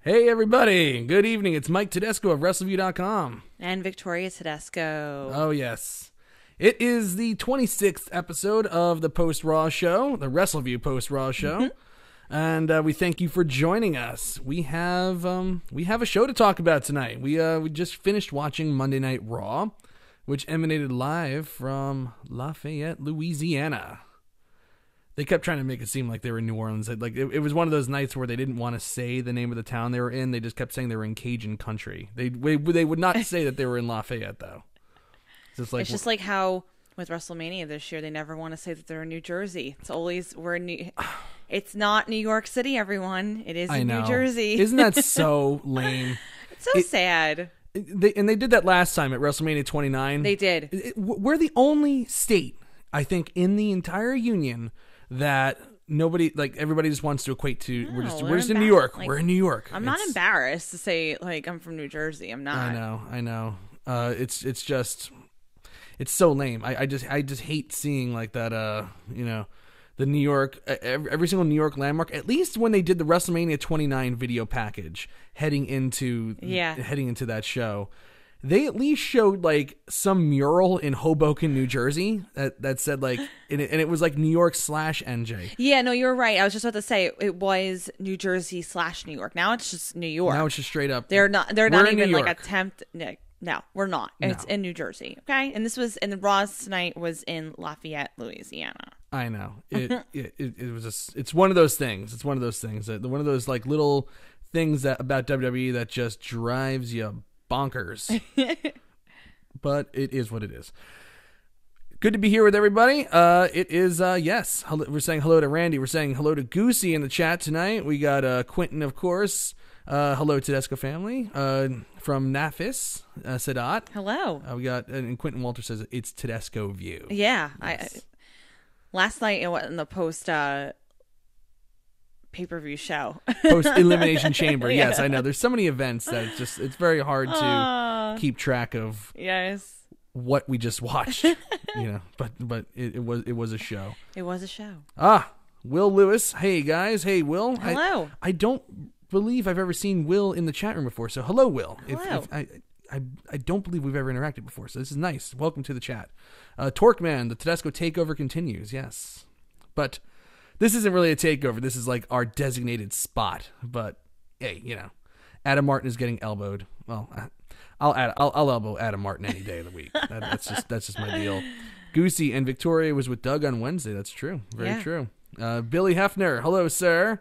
Hey everybody, good evening. It's Mike Tedesco of Wrestleview.com. And Victoria Tedesco. Oh yes. It is the 26th episode of the Post-Raw show, the Wrestleview Post-Raw show. And we thank you for joining us. We have a show to talk about tonight. We just finished watching Monday Night Raw, which emanated live from Lafayette, Louisiana. They kept trying to make it seem like they were in New Orleans. Like it was one of those nights where they didn't want to say the name of the town they were in. They just kept saying they were in Cajun country. They would not say that they were in Lafayette, though. It's just like how with WrestleMania this year, they never want to say that they're in New Jersey. It's always It's not New York City, everyone. It is in New Jersey. Isn't that so lame? It's so sad. They did that last time at WrestleMania 29. They did. We're the only state, I think, in the entire union that nobody, like, everybody just wants to equate to. No, we're just in New York. Like, we're in New York. I'm not embarrassed to say, like, I'm from New Jersey. I'm not. I know. It's just, it's so lame. I just hate seeing like that. The New York, every single New York landmark. At least when they did the WrestleMania 29 video package heading into that show, they at least showed like some mural in Hoboken, New Jersey that said like, and it was like New York /NJ. Yeah, no, you're right. I was just about to say it was New Jersey /New York. Now it's just New York. Now it's just straight up. They're not even like attempt. No, we're not. No. It's in New Jersey. Okay. And the Raw's tonight was in Lafayette, Louisiana. I know. It was it's one of those things. It's one of those things that one of those like little things that about WWE that just drives you bonkers. But it is what it is. Good to be here with everybody. It is yes. We're saying hello to Randy. We're saying hello to Goosey in the chat tonight. We got Quentin, of course. Hello Tedesco family. From Nafis Sadat. Hello. We got and Quentin Walter says it's Tedesco View. Yeah. Yes. Last night in the post pay-per-view show. Post-Elimination Chamber. Yeah. Yes, I know. There's so many events that it's very hard to keep track of. Yes. What we just watched. But it was a show. It was a show. Will Lewis. Hey guys. Hey Will. Hello. I don't believe I've ever seen Will in the chat room before. So hello, Will. Hello. I don't believe we've ever interacted before, so this is nice. Welcome to the chat. Torqueman, the Tedesco takeover continues, yes. But this isn't really a takeover. This is like our designated spot. But hey, Adam Martin is getting elbowed. Well, I'll elbow Adam Martin any day of the week. That's just my deal. Goosey and Victoria was with Doug on Wednesday. That's true. Very true. Billy Hefner, hello, sir.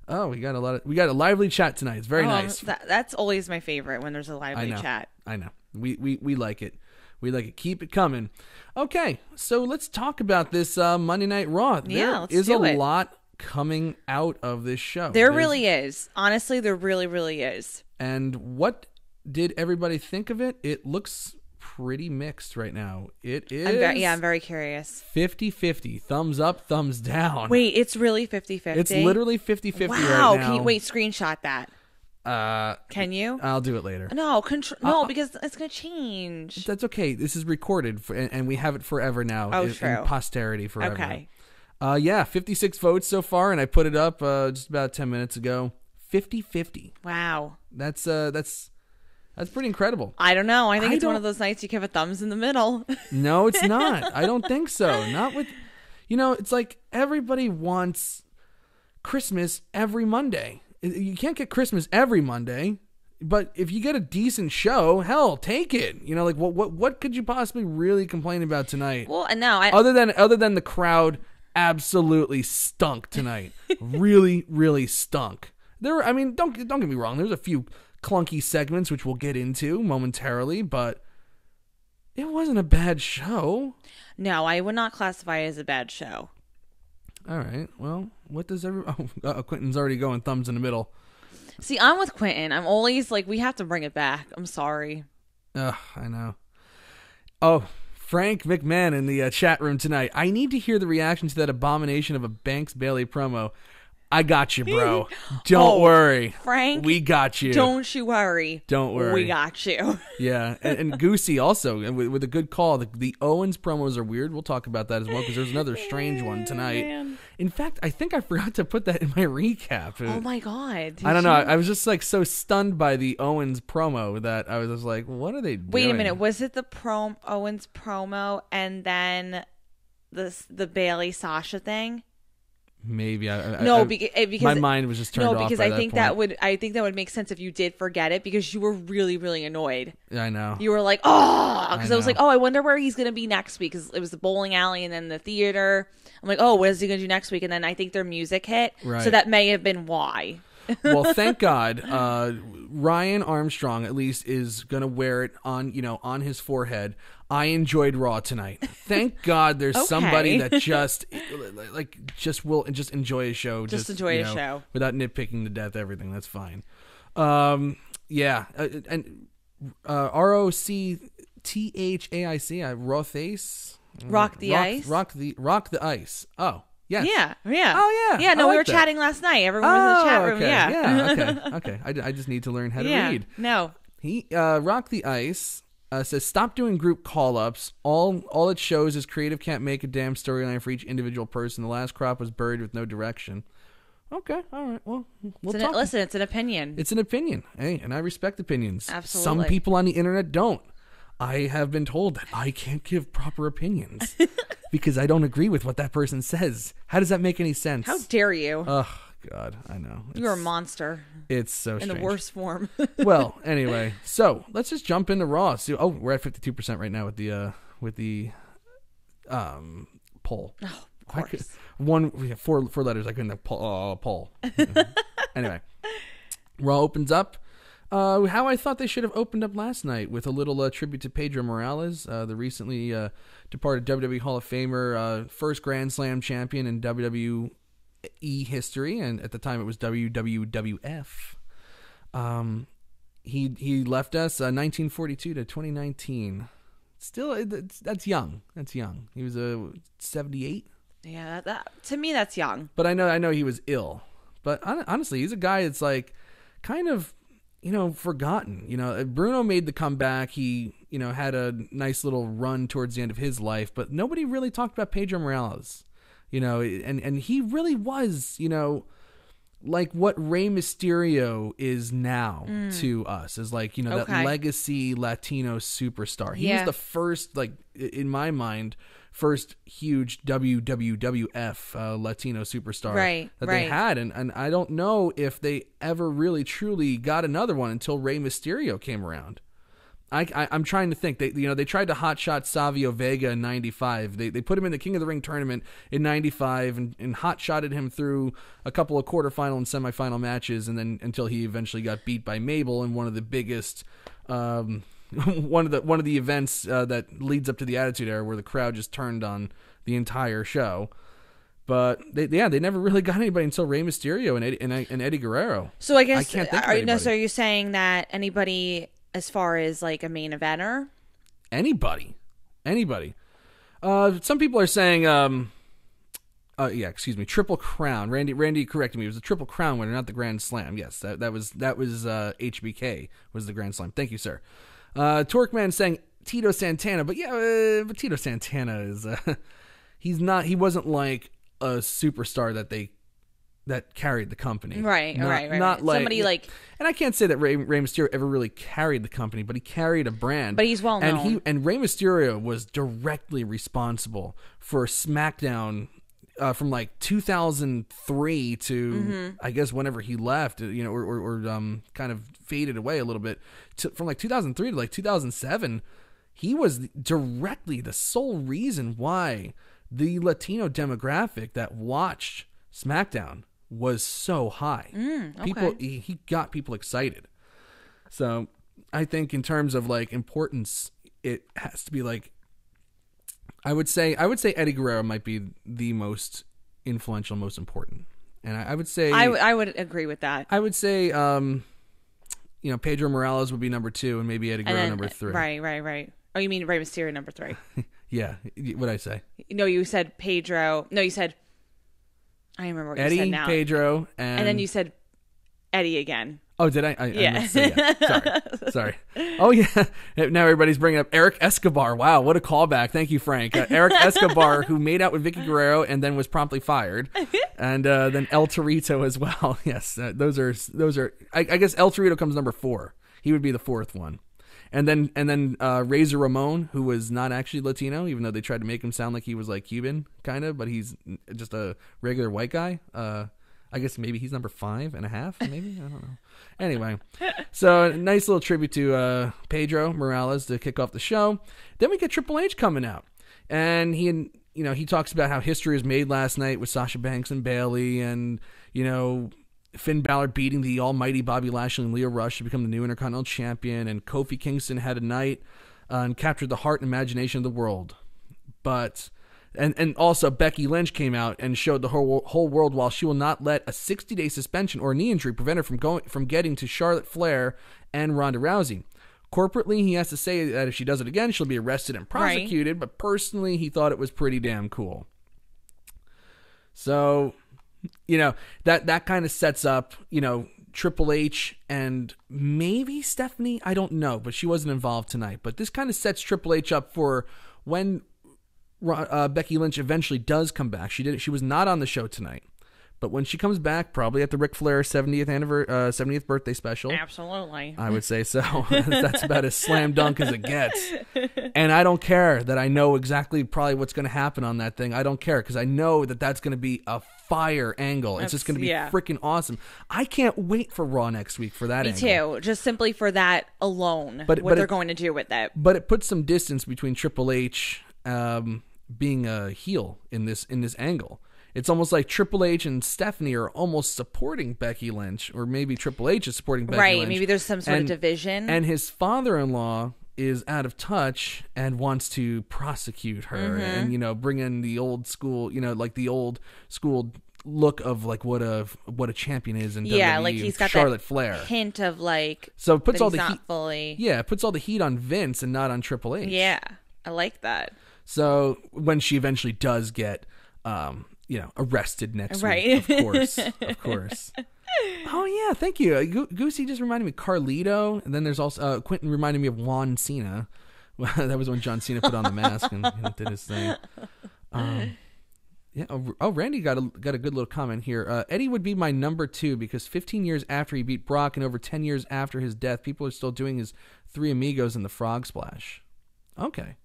Oh, we got a lively chat tonight. It's very nice. That's always my favorite when there's a lively chat. I know. We like it. We like it. Keep it coming. Okay, so let's talk about this Monday Night Raw. There is a lot coming out of this show. There really is. Honestly, there really, really is. And what did everybody think of it? It looks pretty mixed right now. It is. I'm very curious. 50-50. Thumbs up, thumbs down. Wait, it's really 50-50? It's literally 50-50 wow. right now. Can you screenshot that? Can you? I'll do it later. No, because it's going to change. That's okay. This is recorded and we have it forever now. In posterity forever. Okay. 56 votes so far, and I put it up just about 10 minutes ago. 50-50. Wow. That's pretty incredible. I don't know. I think it's one of those nights you give a thumbs in the middle. No, it's not. I don't think so. Not with, it's like everybody wants Christmas every Monday. You can't get Christmas every Monday, but if you get a decent show, hell, take it. Like what could you possibly really complain about tonight? Well, no, other than the crowd absolutely stunk tonight. Really, really stunk. Don't get me wrong. There's a few clunky segments which we'll get into momentarily, but it wasn't a bad show. No, I would not classify it as a bad show. All right. Well, what does Quentin's already going thumbs in the middle. See, I'm with Quentin. I'm always like, we have to bring it back. I'm sorry. I know. Oh, Frank McMahon in the chat room tonight. I need to hear the reaction to that abomination of a Banks Bayley promo. I got you, bro. Don't worry. Frank. We got you. Don't you worry. Don't worry. We got you. Yeah. And Goosey also, with a good call. The Owens promos are weird. We'll talk about that as well because there's another strange one tonight. Man. In fact, I think I forgot to put that in my recap. Oh, my God. I don't know. I was just like so stunned by the Owens promo that I was just like, what are they doing? Wait a minute. Was it the Owens promo and then the Bayley Sasha thing? Maybe because my mind was just turned off. No, because by I think that point. I think that would make sense if you did forget it because you were really, really annoyed. I know. You were like, oh, because I was like, oh, I wonder where he's gonna be next week because it was the bowling alley and then the theater. I'm like, oh, what is he gonna do next week? And then I think their music hit, right. So that may have been why. Well, thank God, Ryan Armstrong at least is gonna wear it on his forehead. I enjoyed Raw tonight. Thank God there's somebody that just will enjoy a show. Just enjoy a show without nitpicking to death everything. That's fine. Yeah, and ROCTHAIC, Rothace. Rock the ice. Rock the ice. Oh. Yes. Yeah. Oh, yeah. Yeah, no, we were chatting last night. Everyone was in the chat room. Okay. Yeah. Okay. I just need to learn how to read. No. He, Rock the Ice, says, stop doing group call-ups. All it shows is creative can't make a damn storyline for each individual person. The last crop was buried with no direction. Okay. All right. Well, we'll talk. Listen, it's an opinion. It's an opinion. Hey, and I respect opinions. Absolutely. Some people on the internet don't. I have been told that I can't give proper opinions because I don't agree with what that person says. How does that make any sense? How dare you? Oh, God, I know. You're a monster. It's so strange. In the worst form. Well, anyway, so let's just jump into Raw. So, we're at 52% right now with the poll. Oh, of course. Four letters. I couldn't have poll. Anyway, Raw opens up. How I thought they should have opened up last night with a little tribute to Pedro Morales, the recently departed WWE Hall of Famer, first Grand Slam champion in WWE history, and at the time it was WWF. He left us 1942 to 2019. Still, that's young. That's young. He was 78. Yeah, to me that's young. But I know he was ill. But honestly, he's a guy that's like kind of, forgotten. Bruno made the comeback. He, had a nice little run towards the end of his life, but nobody really talked about Pedro Morales. And he really was, like what Rey Mysterio is now to us, is like, that legacy Latino superstar. He was the first, like, in my mind, first huge WWF Latino superstar that they had. And I don't know if they ever really truly got another one until Rey Mysterio came around. I'm trying to think. They tried to hotshot Savio Vega in '95. They put him in the King of the Ring tournament in '95 and hotshotted him through a couple of quarterfinal and semifinal matches, and then until he eventually got beat by Mabel in one of the biggest one of the events that leads up to the Attitude Era, where the crowd just turned on the entire show. But they never really got anybody until Rey Mysterio and Eddie Guerrero. So I guess I can't think of anybody. So are you saying that anybody, as far as like a main eventer? Anybody. Some people are saying, Triple Crown. Randy corrected me. It was a Triple Crown winner, not the Grand Slam. Yes, that was HBK was the Grand Slam. Thank you, sir. Torqueman saying Tito Santana, but Tito Santana is he wasn't like a superstar that carried the company. Right. Not like somebody like, and I can't say that Rey Mysterio ever really carried the company, but he carried a brand. But he's well known. And Rey Mysterio was directly responsible for SmackDown from like 2003 to I guess whenever he left, or kind of faded away a little bit from like 2003 to like 2007. He was directly the sole reason why the Latino demographic that watched SmackDown was so high. Okay. People, he got people excited. So I think in terms of like importance, it has to be like, I would say Eddie Guerrero might be the most influential, most important. And I would say I would agree with that. I would say Pedro Morales would be number 2 and maybe Eddie Guerrero number 3. Right. Oh, you mean Rey Mysterio number 3? Yeah. What'd I say? No, you said Pedro. No, you said I remember what Eddie, you said now. Pedro, and then you said Eddie again. Oh, did I? I meant to say yeah. Sorry. Oh, yeah. Now everybody's bringing up Eric Escobar. Wow, what a callback. Thank you, Frank. Eric Escobar, who made out with Vicky Guerrero and then was promptly fired. And then El Torito as well. Yes, those are. I guess El Torito comes number 4. He would be the 4th one. And then Razor Ramon, who was not actually Latino, even though they tried to make him sound like he was like Cuban, kind of, but he's just a regular white guy. I guess maybe he's number 5.5, maybe? I don't know. Anyway, so a nice little tribute to Pedro Morales to kick off the show. Then we get Triple H coming out. And he talks about how history was made last night with Sasha Banks and Bayley and, Finn Balor beating the almighty Bobby Lashley and Leo Rush to become the new Intercontinental Champion. And Kofi Kingston had a night and captured the heart and imagination of the world. But... And also Becky Lynch came out and showed the whole world while she will not let a 60-day suspension or knee injury prevent her from getting to Charlotte Flair and Ronda Rousey. Corporately, he has to say that if she does it again, she'll be arrested and prosecuted. Right. But personally, he thought it was pretty damn cool. So, that kind of sets up, Triple H and maybe Stephanie. I don't know, but she wasn't involved tonight. But this kind of sets Triple H up for when Becky Lynch eventually does come back. She was not on the show tonight, but when she comes back, probably at the Ric Flair 70th birthday special. Absolutely, I would say so. That's about as slam dunk as it gets. And I don't care that I know exactly probably what's going to happen on that thing. I don't care because I know that that's going to be a fire angle. It's just going to be freaking awesome. I can't wait for Raw next week for that. Me too. Just simply for that alone. But they're going to do with that. But it puts some distance between Triple H. Being a heel in this angle. It's almost like Triple H and Stephanie are almost supporting Becky Lynch, or maybe Triple H is supporting Becky Lynch. Right, maybe there's some sort of division. And his father-in-law is out of touch and wants to prosecute her and, bring in the old school, like the old school look of like what a champion is in WWE. Like he's got Charlotte that Flair hint of like, so it puts all the heat fully. Yeah, it puts all the heat on Vince and not on Triple H. Yeah, I like that. So when she eventually does get, arrested next week, of course. Oh yeah, thank you. Goosey just reminded me of Carlito, and then there's also Quentin reminded me of Juan Cena. That was when John Cena put on the mask and did his thing. Yeah. Oh, Randy got a good little comment here. Eddie would be my number 2 because 15 years after he beat Brock and over 10 years after his death, people are still doing his Three Amigos and the Frog Splash. Okay.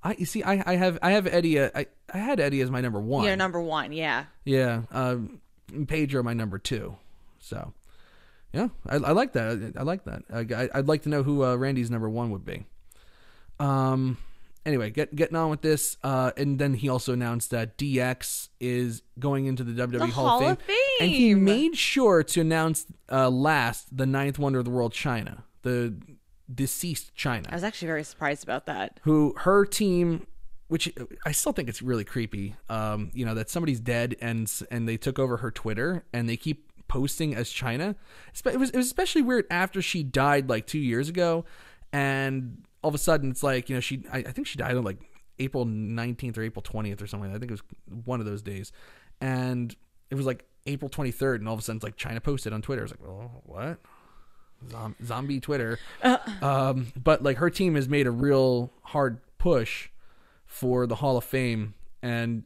I have Eddie. I had Eddie as my number 1. You're number 1, yeah. Yeah. Pedro my number 2. So, yeah, I like that. I like that. I'd like to know who Randy's number 1 would be. Anyway, getting on with this, and then he also announced that DX is going into the WWE Hall of Fame, and he made sure to announce last the 9th wonder of the world, China, the deceased China. I was actually very surprised about that. Who her team, which I still think it's really creepy, that somebody's dead and they took over her Twitter and they keep posting as China. It was especially weird after she died like 2 years ago, and all of a sudden it's like, I think she died on like April 19th or April 20th or something. I think it was one of those days, and it was like April 23rd, and all of a sudden it's like China posted on Twitter. I was like, well, what? Zombie Twitter. But like her team has made a real hard push for the Hall of Fame, and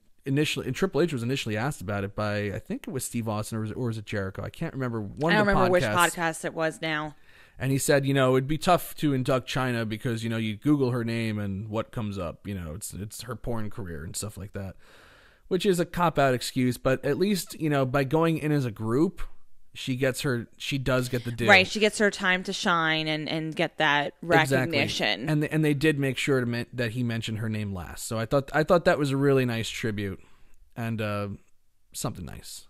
Triple H was initially asked about it by, I think it was Steve Austin or was it Jericho? I can't remember. I don't remember which podcast it was now. And he said, it'd be tough to induct China because, you Google her name and what comes up, it's her porn career and stuff like that, which is a cop-out excuse. But at least, by going in as a group, she does get the due. Right, she gets her time to shine and get that recognition. Exactly. And they did make sure that he mentioned her name last. So I thought that was a really nice tribute and something nice.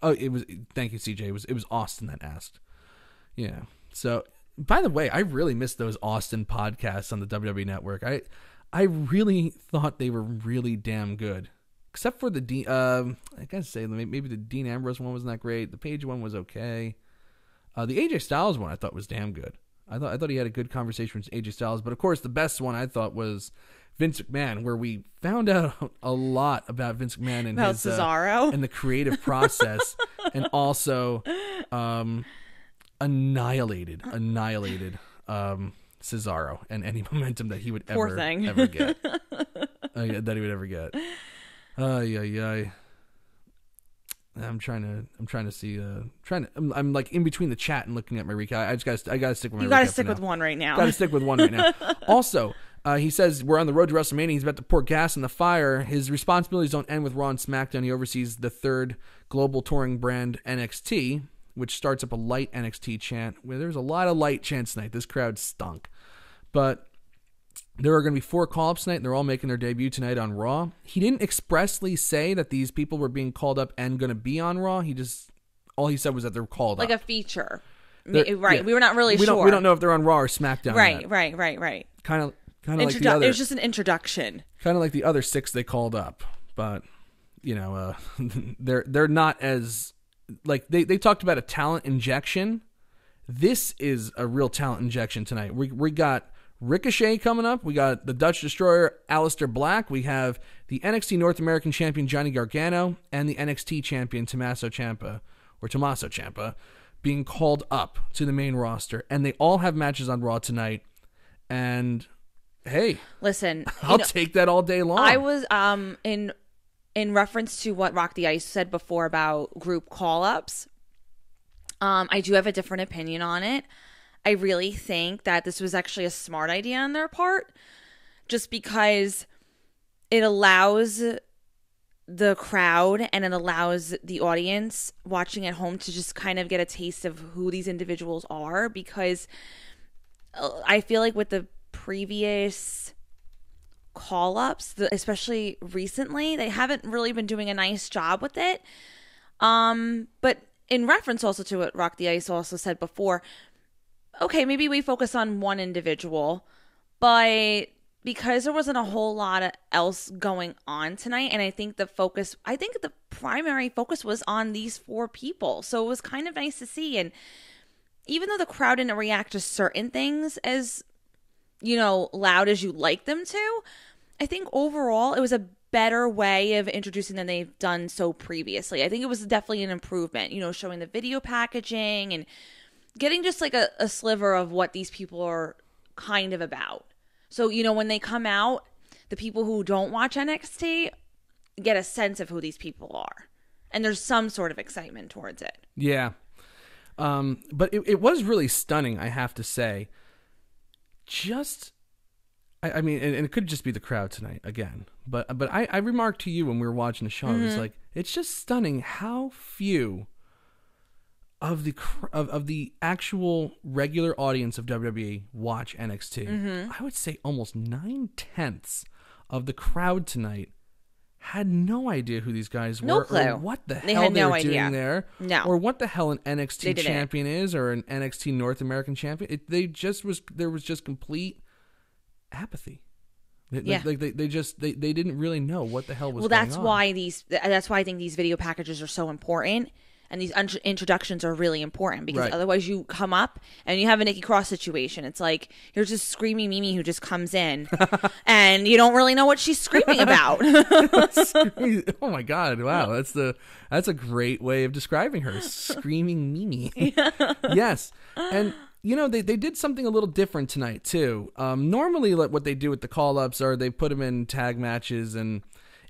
It was. Thank you, CJ. It was Austin that asked. Yeah. So by the way, I really missed those Austin podcasts on the WWE Network. I really thought they were really damn good. Except for the I gotta say, maybe the Dean Ambrose one wasn't that great. The Paige one was okay. The AJ Styles one I thought was damn good. I thought he had a good conversation with AJ Styles. But of course, the best one I thought was Vince McMahon, where we found out a lot about Vince McMahon and about his Cesaro and the creative process, and also annihilated Cesaro and any momentum that he would ever get. That he would ever get. I'm trying to see. I'm like in between the chat and looking at my recap. I gotta stick with my. You gotta stick with one right now. Gotta stick with one right now. Also, he says we're on the road to WrestleMania. He's about to pour gas in the fire. His responsibilities don't end with Raw and SmackDown. He oversees the third global touring brand NXT, which starts up a light NXT chant. Where there's a lot of light chants tonight. This crowd stunk, but there are going to be 4 call-ups tonight, and they're all making their debut tonight on Raw. He didn't expressly say that these people were being called up and going to be on Raw. All he said was that they're called up. Like a feature. Right. Yeah. We were not really sure. We don't know if they're on Raw or SmackDown Right, yet. Right. Kind of like the other... It was just an introduction. Kind of like the other 6 they called up. But, they're not as... Like, they talked about a talent injection. This is a real talent injection tonight. We got Ricochet coming up. We got the Dutch Destroyer, Aleister Black. We have the NXT North American Champion, Johnny Gargano, and the NXT Champion, Tommaso Ciampa, being called up to the main roster. And they all have matches on Raw tonight. And, hey. Listen. I'll take that all day long. I was, in reference to what Rock the Ice said before about group call-ups, I do have a different opinion on it. I really think that this was actually a smart idea on their part, just because it allows the crowd and it allows the audience watching at home to just kind of get a taste of who these individuals are, because I feel like with the previous call-ups, especially recently, they haven't really been doing a nice job with it. But in reference also to what Rock the Ice also said before, okay, maybe we focus on one individual, but because there wasn't a whole lot else going on tonight, and I think the primary focus was on these 4 people. So it was kind of nice to see. And even though the crowd didn't react to certain things as, loud as you like them to, I think overall it was a better way of introducing than they've done so previously. I think it was definitely an improvement, showing the video packaging and getting just like a sliver of what these people are kind of about. So, when they come out, the people who don't watch NXT get a sense of who these people are. And there's some sort of excitement towards it. Yeah. But it was really stunning, I have to say. I mean, and it could just be the crowd tonight again. But I remarked to you when we were watching the show, I was like, it's just stunning how few of the actual regular audience of WWE watch NXT. I would say almost 9/10 of the crowd tonight had no idea who these guys were, no clue. Or what the hell they were doing there, no, or what the hell an NXT champion is, or an NXT North American champion. There was just complete apathy. They didn't really know what the hell was going on. That's why I think these video packages are so important. And these introductions are really important, because otherwise you come up and you have a Nikki Cross situation. It's like here's this screaming Mimi who just comes in and you don't really know what she's screaming about. Oh my God. Wow. That's a great way of describing her. Screaming Mimi. Yes. And they did something a little different tonight too. Normally what they do with the call-ups are they put them in tag matches, and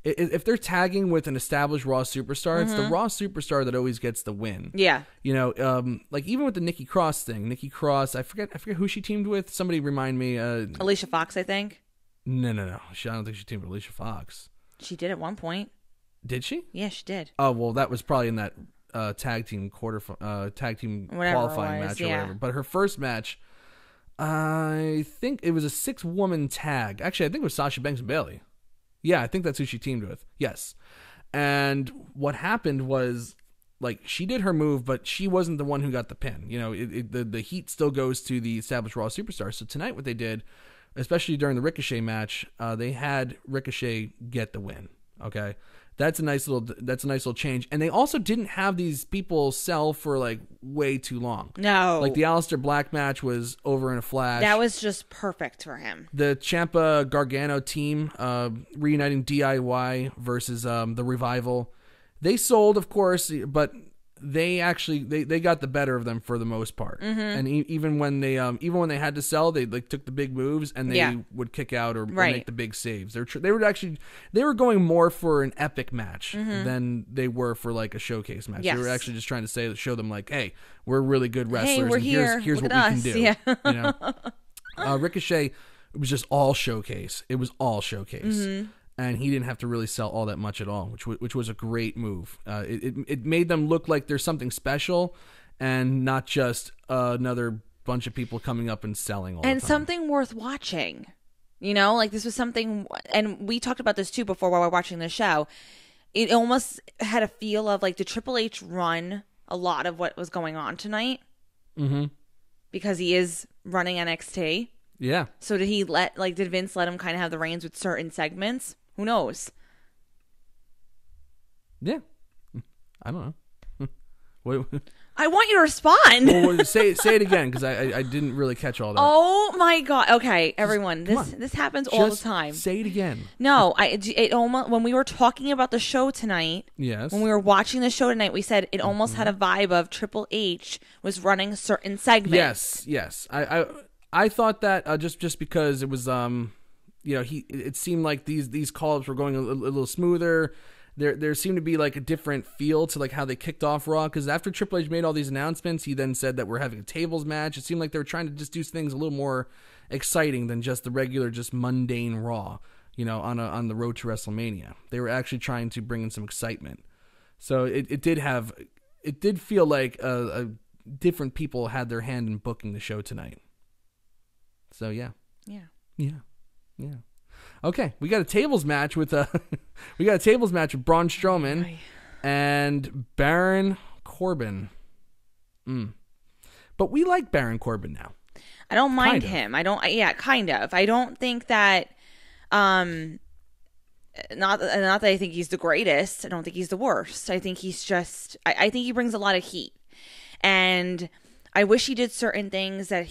if they're tagging with an established Raw superstar, it's the Raw superstar that always gets the win. Yeah. Like even with the Nikki Cross thing, Nikki Cross, I forget who she teamed with. Somebody remind me. Alicia Fox, I think. No. I don't think she teamed with Alicia Fox. She did at one point. Did she? Yeah, she did. Oh, well, that was probably in that tag team qualifying match or whatever. But her first match, I think it was a 6-woman tag. Actually, I think it was Sasha Banks and Bayley. Yeah, I think that's who she teamed with. Yes. And what happened was, like, she did her move, but she wasn't the one who got the pin. The heat still goes to the established Raw superstar. So tonight what they did, especially during the Ricochet match, they had Ricochet get the win. Okay? That's a nice little change. And they also didn't have these people sell for like way too long. No. Like the Aleister Black match was over in a flash. That was just perfect for him. The Ciampa Gargano team reuniting DIY versus the Revival. They sold, of course, but they got the better of them for the most part. Mm-hmm. And even when they had to sell, they like took the big moves and they would kick out or make the big saves. They were going more for an epic match than they were for like a showcase match. Yes. They were actually just trying to show them like, hey, we're really good wrestlers. Hey, we're and here. Here's Look what at we us. can do. Yeah. You know, Ricochet, it was just all showcase. It was all showcase. Mm-hmm. And he didn't have to really sell all that much at all, which was a great move. It made them look like there's something special, and not just another bunch of people coming up and selling all the time. And something worth watching. You know, like this was something, and we talked about this too before while we were watching the show. It almost had a feel of like, did Triple H run a lot of what was going on tonight? Mm-hmm. Because he is running NXT. Yeah. So did Vince let him kind of have the reins with certain segments? Who knows? Yeah. I don't know. What? I want you to respond. Well, say it again, because I didn't really catch all that. Oh my God. Okay, everyone. This happens all the time. Say it again. No, it almost, when we were talking about the show tonight, yes, when we were watching the show tonight, we said it almost had a vibe of Triple H was running certain segments. Yes. I thought that just because it was it seemed like these call-ups were going a little smoother. There seemed to be like a different feel to like how they kicked off Raw, because after Triple H made all these announcements, he then said that we're having a tables match. It seemed like they were trying to just do things a little more exciting than just the regular, just mundane Raw, on the road to WrestleMania. They were actually trying to bring in some excitement. So it did feel like different people had their hand in booking the show tonight. So yeah. Okay, we got a tables match with Braun Strowman and Baron Corbin. But we like Baron Corbin now. I don't mind him. Kind of. I don't think that not that I think he's the greatest. I don't think he's the worst. I think he's just I think he brings a lot of heat. And I wish he did certain things that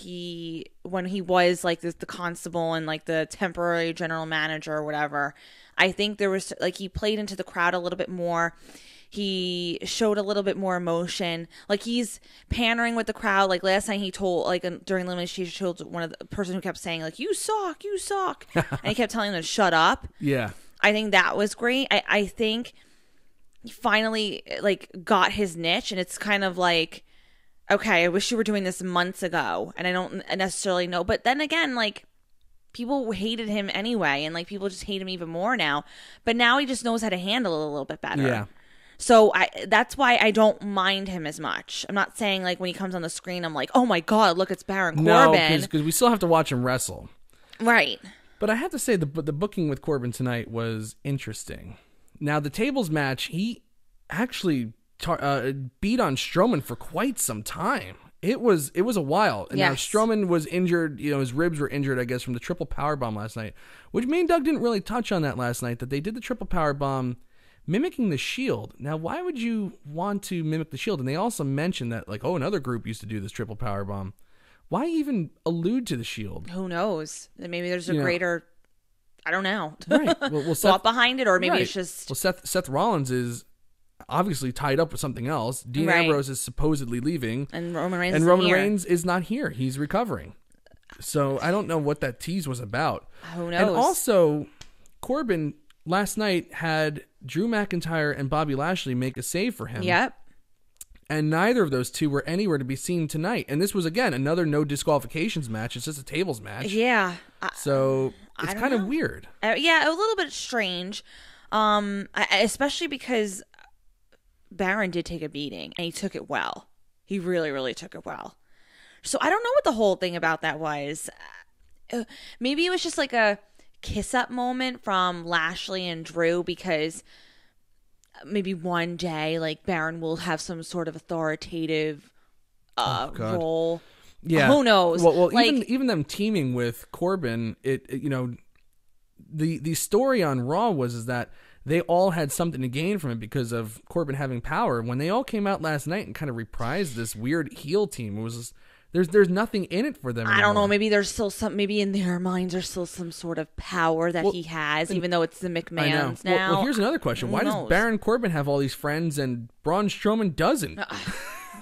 when he was like the constable and like the temporary general manager or whatever, I think there was like, he played into the crowd a little bit more. He showed a little bit more emotion. Like he's pandering with the crowd. Like last night he told, like during Elimination, he told one of the person who kept saying like, you suck. And he kept telling them to shut up. Yeah. I think that was great. I think he finally like got his niche, and it's kind of like, okay, I wish you were doing this months ago, and I don't necessarily know. But then again, like, people hated him anyway, and like people just hate him even more now. But now he just knows how to handle it a little bit better. Yeah. So that's why I don't mind him as much. I'm not saying like when he comes on the screen, I'm like, oh my God, look, it's Baron Corbin. No, because we still have to watch him wrestle. Right. But I have to say the booking with Corbin tonight was interesting. Now, the tables match, he actually beat on Strowman for quite some time. It was a while. And now Strowman was injured, his ribs were injured, I guess, from the triple powerbomb last night, which me and Doug didn't really touch on that last night, that they did the triple powerbomb mimicking the Shield. Now, why would you want to mimic the Shield? And they also mentioned that, like, another group used to do this triple powerbomb. Why even allude to the Shield? Who knows? Maybe there's a greater, I don't know. Right. Well, thought behind it, or maybe it's just... Well, Seth Rollins is obviously tied up with something else. Dean Ambrose is supposedly leaving, and Roman Reigns is not here. He's recovering. So I don't know what that tease was about. Who knows? And also, Corbin last night had Drew McIntyre and Bobby Lashley make a save for him. Yep. And neither of those two were anywhere to be seen tonight. And this was, again, another no disqualifications match. It's just a tables match. Yeah. So it's kind of weird. Yeah, a little bit strange. Especially because Baron did take a beating, and he took it well. He really, really took it well. So I don't know what the whole thing about that was. Maybe it was just like a kiss-up moment from Lashley and Drew, because maybe one day, like, Baron will have some sort of authoritative role. Yeah. Who knows? Well, like, even them teaming with Corbin, the story on Raw was that they all had something to gain from it because of Corbin having power. When they all came out last night and kind of reprised this weird heel team, it was just, there's nothing in it for them anymore. I don't know. Maybe there's still maybe in their minds there's still some sort of power that he has, even though it's the McMahons now. Well, here's another question. Why does Baron Corbin have all these friends and Braun Strowman doesn't?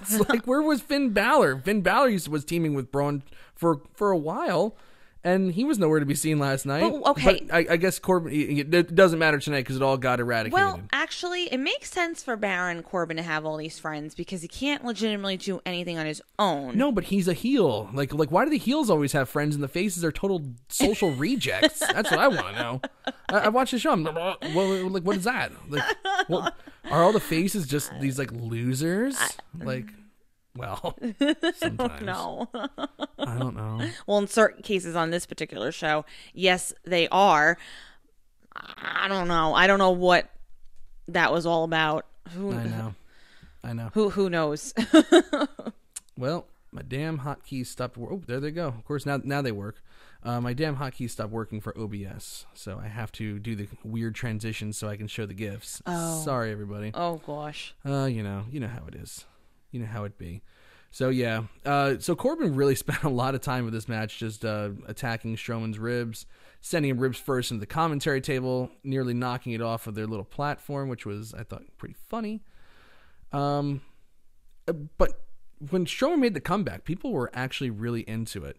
It's like, where was Finn Balor? Finn Balor was teaming with Braun for a while, and he was nowhere to be seen last night. Well, okay. But I guess Corbin, it doesn't matter tonight because it all got eradicated. Well, actually, it makes sense for Baron Corbin to have all these friends because he can't legitimately do anything on his own. No, but he's a heel. Like why do the heels always have friends and the faces are total social rejects? That's what I want to know. I watched the show. I'm like, what is that? Like, what, are all the faces just these like losers? Well, sometimes. No. I don't know. Well, in certain cases on this particular show, yes, they are. I don't know. I don't know what that was all about. I know. Who knows? Well, my damn hotkeys stopped. Oh, there they go. Of course, now they work. My damn hotkeys stopped working for OBS, so I have to do the weird transition so I can show the GIFs. Oh. Sorry, everybody. Oh gosh. You know how it is. You know how it be. So yeah. So Corbin really spent a lot of time with this match, just attacking Strowman's ribs, sending him ribs first into the commentary table, nearly knocking it off of their little platform, which was, I thought, pretty funny. But when Strowman made the comeback, people were actually really into it.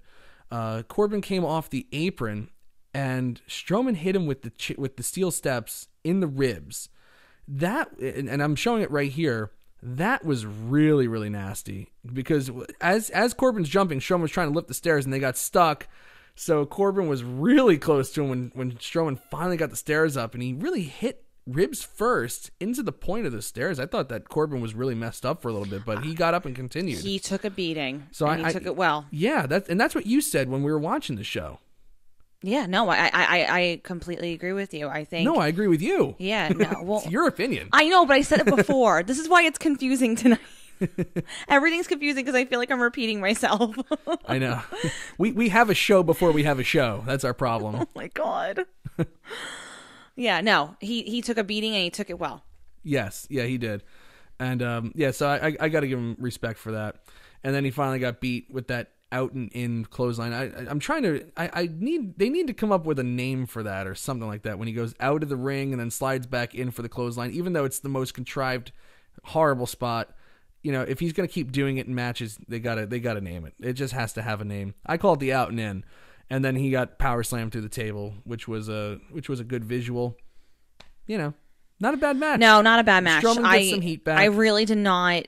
Corbin came off the apron, and Strowman hit him with the steel steps in the ribs. That, and I'm showing it right here. That was really, really nasty because as Corbin's jumping, Strowman was trying to lift the stairs and they got stuck. So Corbin was really close to him when Strowman finally got the stairs up, and he really hit ribs first into the point of the stairs. I thought that Corbin was really messed up for a little bit, but he got up and continued. He took a beating, so and he took it well. Yeah, that's what you said when we were watching the show. Yeah, no, I completely agree with you. I think. No, I agree with you. Yeah, no, well, it's your opinion. I know, but I said it before. This is why it's confusing tonight. Everything's confusing because I feel like I'm repeating myself. I know. We have a show before we have a show. That's our problem. Oh my god. Yeah, no, he took a beating and he took it well. Yes, yeah, he did, and yeah, so I got to give him respect for that. And then he finally got beat with that out and in clothesline. I'm trying to. They need to come up with a name for that or something like that. When he goes out of the ring and then slides back in for the clothesline, even though it's the most contrived, horrible spot. You know, if he's gonna keep doing it in matches, they gotta name it. It just has to have a name. I call it the out and in, and then he got power slammed through the table, which was a good visual. You know, not a bad match. No, not a bad match. Strowman gets some heat back. I really did not.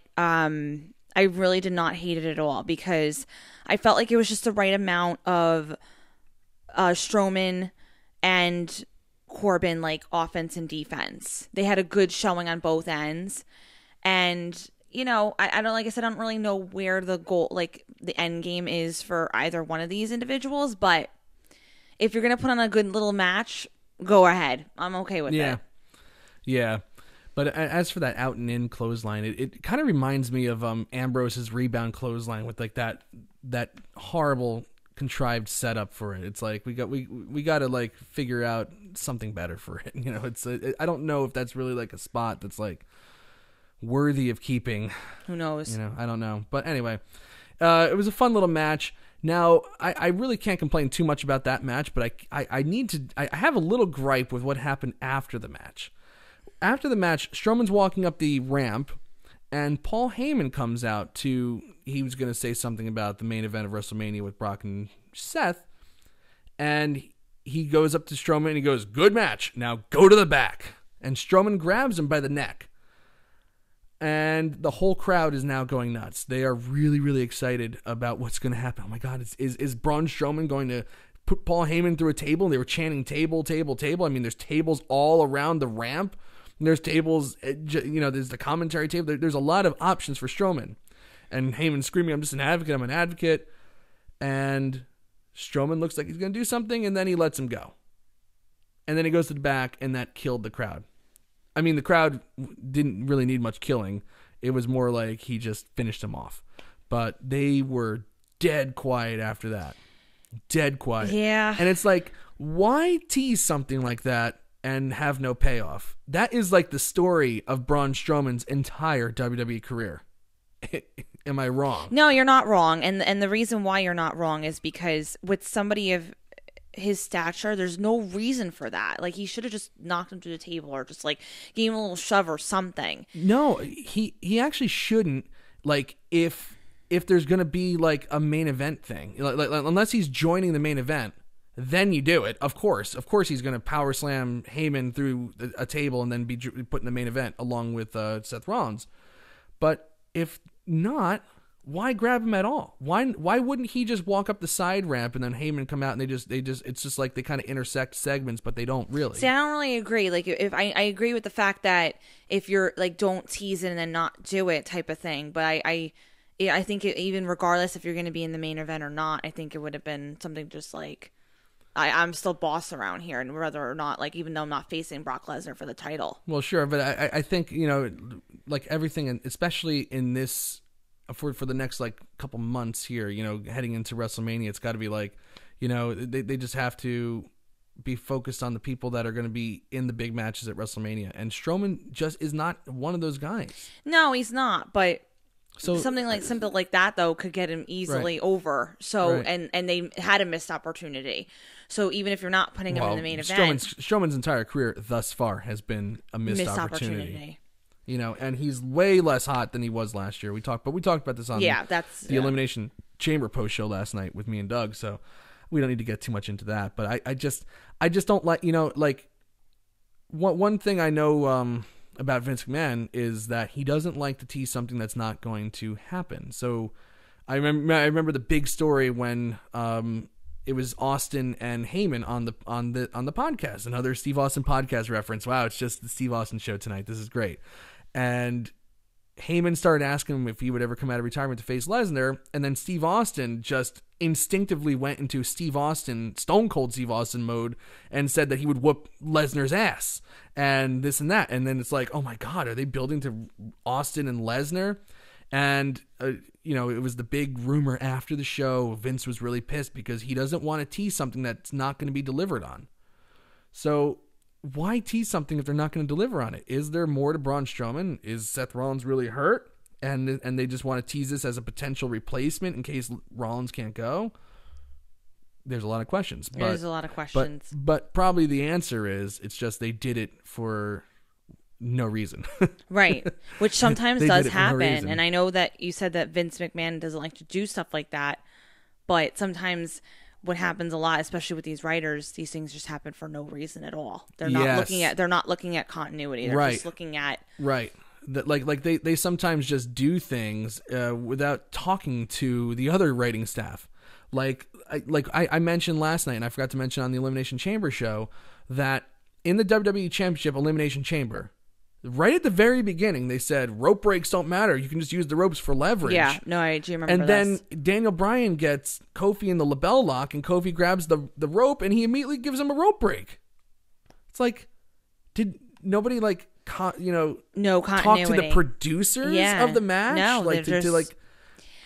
I really did not hate it at all because I felt like it was just the right amount of Strowman and Corbin, like offense and defense. They had a good showing on both ends, and you know, I don't, like I said, I don't really know where the goal, like the end game is for either one of these individuals. But if you're gonna put on a good little match, go ahead. I'm okay with it. Yeah. But as for that out and in clothesline, it kind of reminds me of Ambrose's rebound clothesline with like that horrible contrived setup for it. It's like we got to like figure out something better for it. You know, I don't know if that's really like a spot that's like worthy of keeping. Who knows? You know, I don't know. But anyway, it was a fun little match. Now, I really can't complain too much about that match, but I have a little gripe with what happened after the match. After the match, Strowman's walking up the ramp, and Paul Heyman comes out he was going to say something about the main event of WrestleMania with Brock and Seth, and he goes up to Strowman and he goes, "Good match, now go to the back." And Strowman grabs him by the neck. And the whole crowd is now going nuts. They are really, really excited about what's going to happen. Oh my God, is Braun Strowman going to put Paul Heyman through a table? And they were chanting table, table, table. I mean, there's tables all around the ramp. There's tables, you know, there's the commentary table. There's a lot of options for Strowman. And Heyman screaming, "I'm just an advocate, I'm an advocate." And Strowman looks like he's going to do something, and then he lets him go. And then he goes to the back, and that killed the crowd. I mean, the crowd didn't really need much killing. It was more like he just finished him off. But they were dead quiet after that. Dead quiet. Yeah. And it's like, why tease something like that and have no payoff. That is like the story of Braun Strowman's entire WWE career. Am I wrong? No, you're not wrong. And the reason why you're not wrong is because with somebody of his stature, there's no reason for that. Like, he should have just knocked him to the table or just like gave him a little shove or something. No, he actually shouldn't. Like, if there's gonna be like a main event thing, like unless he's joining the main event, then you do it. Of course he's gonna power slam Heyman through a table and then be put in the main event along with Seth Rollins. But if not, why grab him at all? Why wouldn't he just walk up the side ramp and then Heyman come out and they just it's just like they kind of intersect segments, but they don't really. See, I don't really agree. Like, if I agree with the fact that if you're like, don't tease it and then not do it type of thing, but I think even regardless if you're going to be in the main event or not, I think it would have been something just like, I'm still boss around here, and whether or not, like, even though I'm not facing Brock Lesnar for the title. Well, sure, but I think, you know, like everything, especially in this, for the next like couple months here, you know, heading into WrestleMania, it's got to be like, you know, they just have to be focused on the people that are going to be in the big matches at WrestleMania, and Strowman just is not one of those guys. No, he's not, but so something like simple like that though could get him easily over. So right. and they had a missed opportunity. So even if you're not putting him in the main event, Strowman's entire career thus far has been a missed opportunity. You know, and he's way less hot than he was last year. We talked about this on the Elimination Chamber post show last night with me and Doug. So we don't need to get too much into that. But I just don't like, you know, like one thing I know about Vince McMahon is that he doesn't like to tease something that's not going to happen. So I remember the big story when it was Austin and Heyman on the podcast. Another Steve Austin podcast reference. Wow, it's just the Steve Austin show tonight. This is great. And Heyman started asking him if he would ever come out of retirement to face Lesnar, and then Steve Austin just instinctively went into Stone Cold Steve Austin mode and said that he would whoop Lesnar's ass and this and that. And then it's like, oh my God, are they building to Austin and Lesnar? And, you know, it was the big rumor after the show. Vince was really pissed because he doesn't want to tease something that's not going to be delivered on. So why tease something if they're not going to deliver on it? Is there more to Braun Strowman? Is Seth Rollins really hurt? And they just want to tease this as a potential replacement in case Rollins can't go? There's a lot of questions. There's a lot of questions. But probably the answer is it's just they did it for no reason. Right. Which sometimes does happen. And I know that you said that Vince McMahon doesn't like to do stuff like that. But sometimes what happens a lot, especially with these writers, these things just happen for no reason at all. They're not looking at continuity. They're just looking at that like they sometimes just do things without talking to the other writing staff. Like I mentioned last night, and I forgot to mention on the Elimination Chamber show, that in the WWE Championship Elimination Chamber, right at the very beginning, they said rope breaks don't matter. You can just use the ropes for leverage. Yeah, no, I do remember. And then Daniel Bryan gets Kofi in the label lock, and Kofi grabs the rope, and he immediately gives him a rope break. It's like, did nobody like no talk to the producers of the match? No, like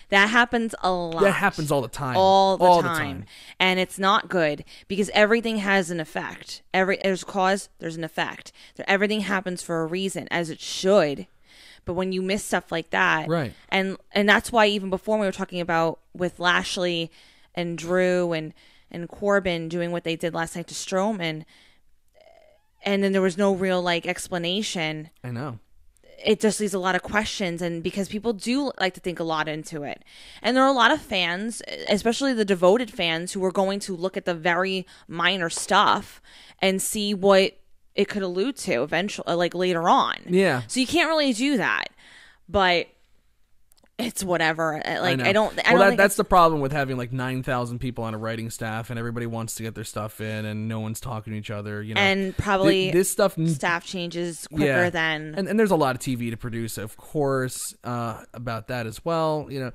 that happens a lot. That happens all the time. All the time. And it's not good because everything has an effect. There's a cause, there's an effect. Everything happens for a reason, as it should. But when you miss stuff like that, right? And that's why even before we were talking about with Lashley and Drew and Corbin doing what they did last night to Strowman, and then there was no real like explanation. I know. It just leaves a lot of questions, and because people do like to think a lot into it. And there are a lot of fans, especially the devoted fans, who are going to look at the very minor stuff and see what it could allude to eventually, like later on. Yeah. So you can't really do that, but it's whatever. Like I don't that's the problem with having like 9,000 people on a writing staff, and everybody wants to get their stuff in, and no one's talking to each other. You know, and probably this stuff staff changes quicker than. And there's a lot of TV to produce, of course, about that as well. You know,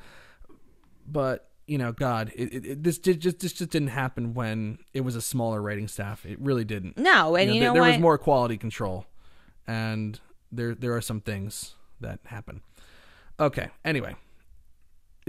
but you know, God, this just didn't happen when it was a smaller writing staff. It really didn't. No, and there was more quality control, and there are some things that happen. Okay, anyway,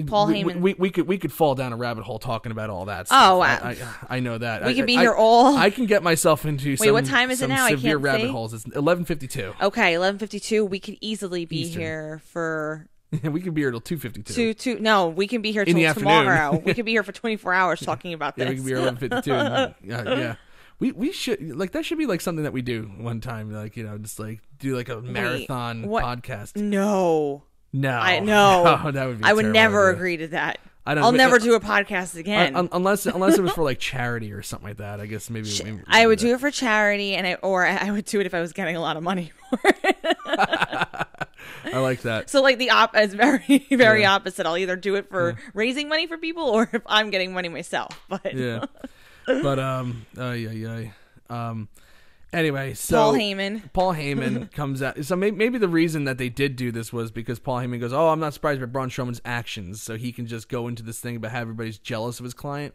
Paul Heyman. We could fall down a rabbit hole talking about all that stuff. Oh, wow. I know that. We could be here all. I can get myself into Wait, what time is it now? severe I can't rabbit see. holes. It's 11:52. Okay, 11:52. We could easily be Eastern. here for We could be here till 2:52. No, we can be here In the till tomorrow. afternoon. We could be here for 24 hours talking about this. Yeah, we could be here 11:52. Yeah. We should that should be like something that we do one time, like just like do like a marathon podcast. No. No, no, that would be. I would never idea. agree to that. I'll never do a podcast again. Unless it was for like charity or something like that. I guess maybe I would do it for charity, and I would do it if I was getting a lot of money for it. I like that. So like it's very very opposite. I'll either do it for raising money for people, or if I'm getting money myself. But anyway, so Paul Heyman comes out. So maybe the reason that they did do this was because Paul Heyman goes, "Oh, I'm not surprised by Braun Strowman's actions," so he can just go into this thing about how everybody's jealous of his client.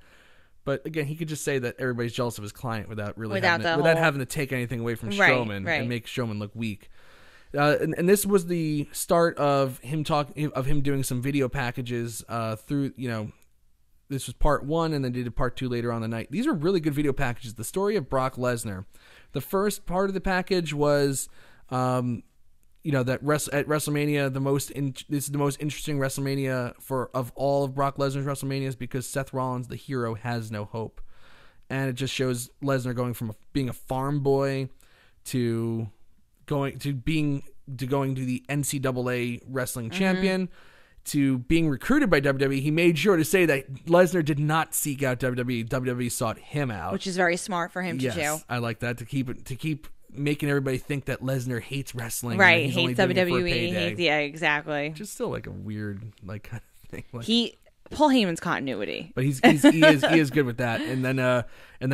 But again, he could just say that everybody's jealous of his client without having to take anything away from Strowman and make Strowman look weak. And this was the start of him doing some video packages through. This was part 1, and then they did part 2 later on the night. These are really good video packages. The story of Brock Lesnar. The first part of the package was, that at WrestleMania, this is the most interesting WrestleMania of all of Brock Lesnar's WrestleManias because Seth Rollins, the hero, has no hope, and it just shows Lesnar going from being a farm boy to going to the NCAA wrestling champion. To being recruited by WWE, he made sure to say that Lesnar did not seek out WWE. WWE sought him out, which is very smart for him to do. I like that to keep making everybody think that Lesnar hates wrestling, right? Hates WWE. Yeah, exactly. Just still like a weird kind of thing. Paul Heyman's continuity, but he is good with that. And then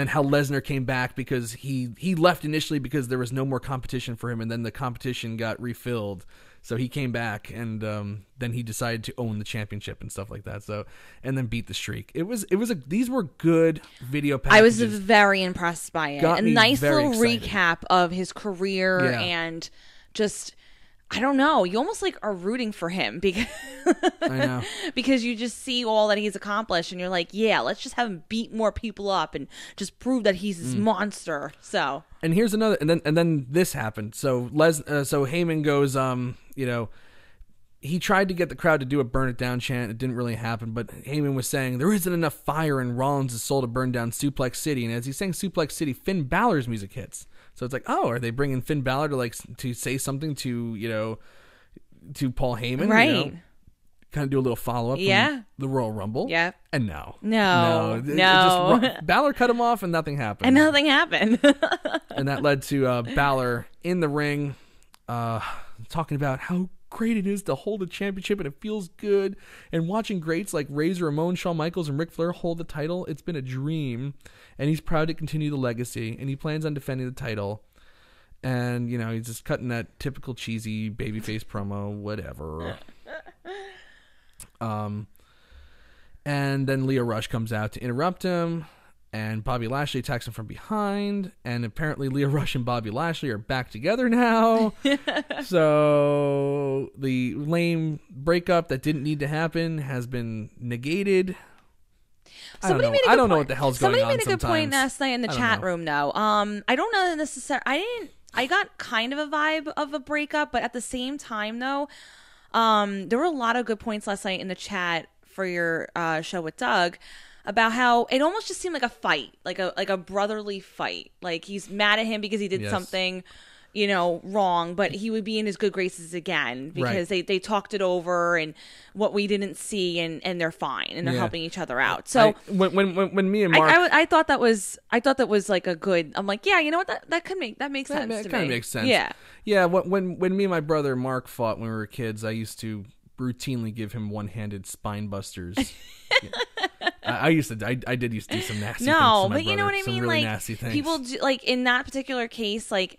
how Lesnar came back because he left initially because there was no more competition for him, and then the competition got refilled. So he came back, and then he decided to own the championship and stuff like that. So, and then beat the streak. These were good video packages. I was very impressed by it. A nice little excited. Recap of his career and just, I don't know. You almost like are rooting for him because I know. Because you just see all that he's accomplished, and you're like, yeah, let's just have him beat more people up and just prove that he's this monster. So. And here's another, and then this happened. So so Heyman goes, he tried to get the crowd to do a burn it down chant. It didn't really happen, but Heyman was saying there isn't enough fire in Rollins' soul to burn down Suplex City. And as he's saying Suplex City, Finn Balor's music hits. So it's like, oh, are they bringing Finn Balor to say something to Paul Heyman? Right. Kind of do a little follow-up from the Royal Rumble. Yeah. And no. Balor cut him off and nothing happened. And that led to Balor in the ring talking about how great it is to hold a championship and it feels good. And watching greats like Razor Ramon, Shawn Michaels, and Ric Flair hold the title, it's been a dream. And he's proud to continue the legacy. And he plans on defending the title. And, he's just cutting that typical cheesy babyface promo, whatever. And then Lio Rush comes out to interrupt him, and Bobby Lashley attacks him from behind, and apparently Lio Rush and Bobby Lashley are back together now. So the lame breakup that didn't need to happen has been negated. I don't know what the hell's going on. Somebody made a good point last night in the chat room, though. I don't know necessarily. I got kind of a vibe of a breakup, but at the same time, though, there were a lot of good points last night in the chat for your show with Doug about how it almost just seemed like a fight, like a brotherly fight. Like he's mad at him because he did something, wrong, but he would be in his good graces again because they talked it over and what we didn't see, and they're fine and they're helping each other out. So when me and Mark, I thought that was like a good. I'm like, yeah, you know what, that makes sense. That to kind of me. makes sense. Yeah. When me and my brother Mark fought when we were kids, I used to routinely give him one-handed spine busters. I did used to do some nasty things to my but you know brother, what I mean? really Like nasty things. people do, like in that particular case, like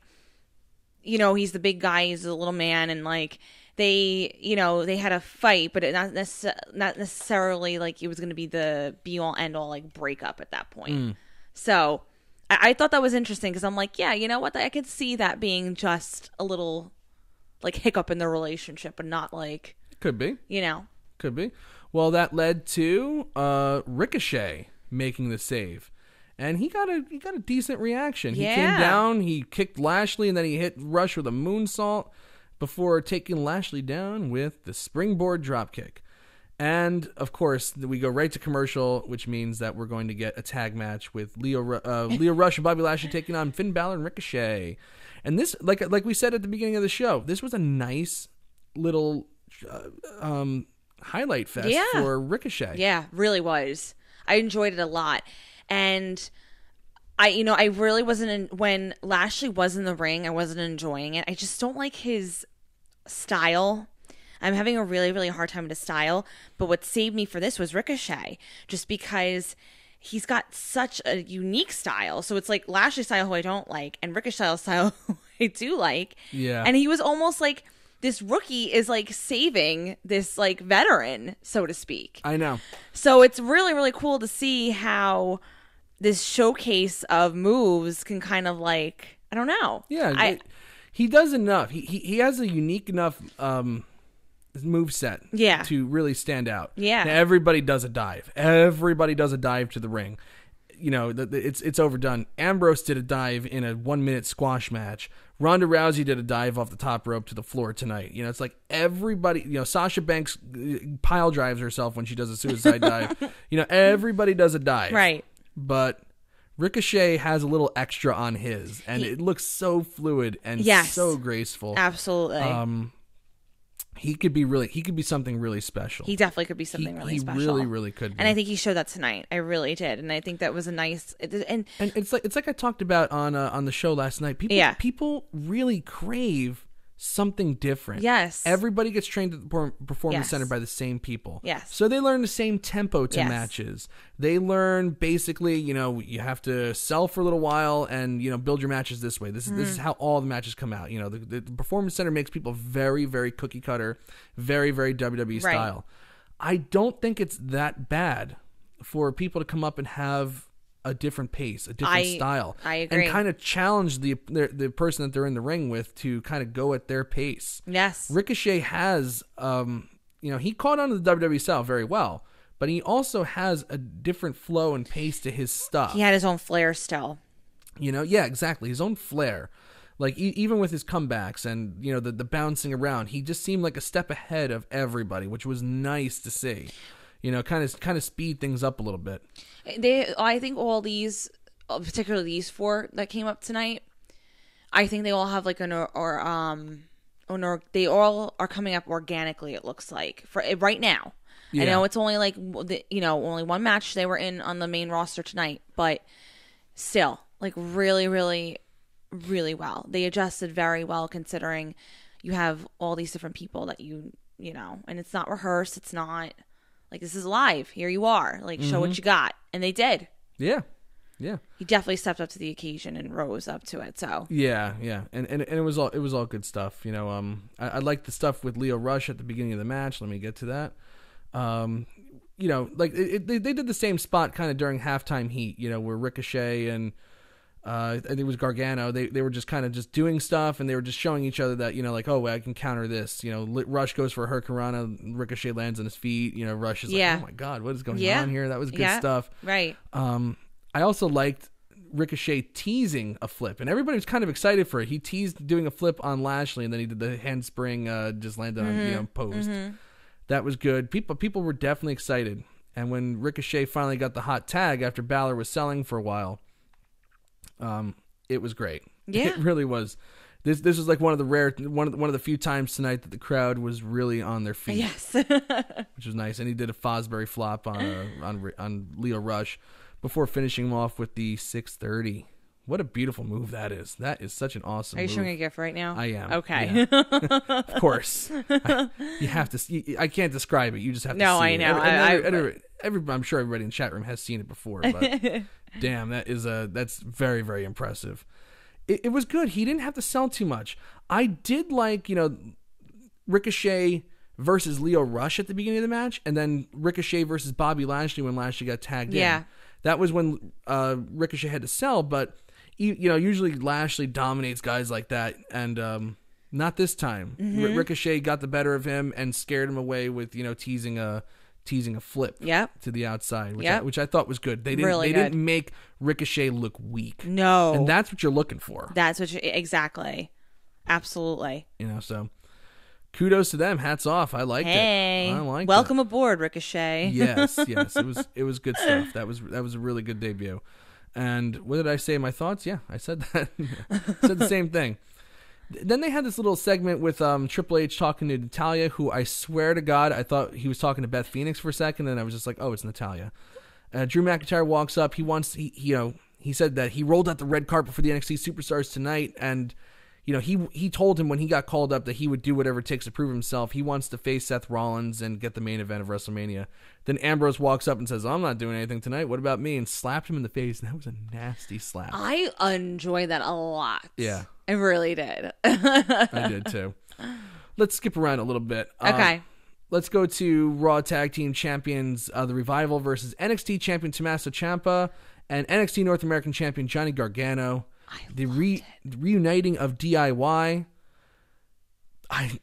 he's the big guy, he's a little man, and like they had a fight, but not necessarily like it was going to be the be all end all like breakup at that point. So I thought that was interesting because I'm like, yeah, you know what? I could see that being just a little like hiccup in the relationship and not like could be. Could be. Well, that led to Ricochet making the save. And he got a decent reaction. Yeah. He came down, he kicked Lashley, and then he hit Rush with a moonsault before taking Lashley down with the springboard dropkick. And, of course, we go right to commercial, which means that we're going to get a tag match with Leo Rush and Bobby Lashley taking on Finn Balor and Ricochet. And this, like we said at the beginning of the show, this was a nice little highlight fest for Ricochet. Yeah, really was. I enjoyed it a lot. And I really wasn't when Lashley was in the ring, I wasn't enjoying it. I just don't like his style. I'm having a really, really hard time with his style. But what saved me for this was Ricochet, just because he's got such a unique style. So it's like Lashley's style, who I don't like, and Ricochet's style, who I do like. Yeah. And he was almost like this rookie is like saving this like veteran, so to speak. I know. So it's really, really cool to see how this showcase of moves can kind of like, I don't know. Yeah. He does enough. He has a unique enough move set to really stand out. Yeah. Now, everybody does a dive. Everybody does a dive to the ring. You know, it's overdone. Ambrose did a dive in a 1-minute squash match. Ronda Rousey did a dive off the top rope to the floor tonight. You know, it's like everybody, you know, Sasha Banks pile drives herself when she does a suicide dive. You know, everybody does a dive. Right. But Ricochet has a little extra on his, and it looks so fluid and so graceful. Absolutely. He could be something really special. He definitely could be something really special. He really, really could be. And I think he showed that tonight. I really did. And I think that was a nice, and it's like I talked about on the show last night. People really crave something different. Yes. Everybody gets trained at the performance center by the same people. Yes. So they learn the same tempo to matches. They learn basically, you know, you have to sell for a little while and, you know, build your matches this way. This is how all the matches come out. You know, the performance center makes people very, very cookie cutter, very, very WWE style. I don't think it's that bad for people to come up and have a different pace, a different style. I agree. And kind of challenge the person that they're in the ring with to kind of go at their pace. Yes. Ricochet has, you know, he caught on to the WWE style very well, but he also has a different flow and pace to his stuff. He had his own flair still. You know, yeah, exactly. His own flair. Like, even with his comebacks and, you know, the bouncing around, he just seemed like a step ahead of everybody, which was nice to see. You know, kind of speed things up a little bit. I think all these, particularly these four that came up tonight, I think they all have like they all are coming up organically. It looks like for right now. Yeah. I know it's only like only one match they were in on the main roster tonight, but still, like really, really, really well. They adjusted very well considering you have all these different people that you know, and it's not rehearsed. It's not. Like, this is live. Here you are. Like, show what you got. And they did. Yeah. Yeah. He definitely stepped up to the occasion and rose up to it. So yeah. And it was all good stuff. You know, I like the stuff with Leo Rush at the beginning of the match. Let me get to that. You know, like they did the same spot kind of during halftime heat, you know, where Ricochet and I think it was Gargano. They were just kind of just doing stuff, and they were just showing each other that, you know, like, oh, well, I can counter this. You know, Rush goes for a Hurricanrana, Ricochet lands on his feet. You know, Rush is like, oh my God, what is going on here? That was good stuff. Right. I also liked Ricochet teasing a flip, and everybody was kind of excited for it. He teased doing a flip on Lashley, and then he did the handspring, just landed on post. That was good. People were definitely excited. And when Ricochet finally got the hot tag after Balor was selling for a while, it was great. Yeah, it really was. This was like one of the few times tonight that the crowd was really on their feet. Yes, which was nice. And he did a Fosbury flop on Leo Rush before finishing him off with the 630. What a beautiful move that is. That is such an awesome move. Are you showing a GIF right now? I am. Okay. Yeah. Of course. You have to. I can't describe it. You just have to see I it. know. I'm sure everybody in the chat room has seen it before, but damn, that's very, very impressive. It was good. He didn't have to sell too much. I did like, you know, Ricochet versus Leo Rush at the beginning of the match, and then Ricochet versus Bobby Lashley when Lashley got tagged in. That was when Ricochet had to sell, but you know, usually Lashley dominates guys like that, and Not this time. Ricochet got the better of him and scared him away with, teasing a flip to the outside, which I thought was good. They didn't make Ricochet look weak. No. And that's what you're looking for. That's what exactly. Absolutely. So kudos to them. Hats off. I liked it. I liked welcome aboard, Ricochet. Yes. It was good stuff. That was a really good debut. And what did I say in my thoughts? Yeah, I said that. I said the same thing. Then they had this little segment with Triple H talking to Natalya, who I swear to God, I thought he was talking to Beth Phoenix for a second, and I was just like, oh, it's Natalya. Drew McIntyre walks up. He said that he rolled out the red carpet for the NXT Superstars tonight, and he told him when he got called up that he would do whatever it takes to prove himself. He wants to face Seth Rollins and get the main event of WrestleMania. Then Ambrose walks up and says, I'm not doing anything tonight. What about me? And slapped him in the face. And that was a nasty slap. I enjoyed that a lot. Yeah. I really did. I did too. Let's skip around a little bit. Okay. Let's go to Raw Tag Team Champions, The Revival versus NXT Champion Tommaso Ciampa and NXT North American Champion Johnny Gargano. The reuniting of DIY. I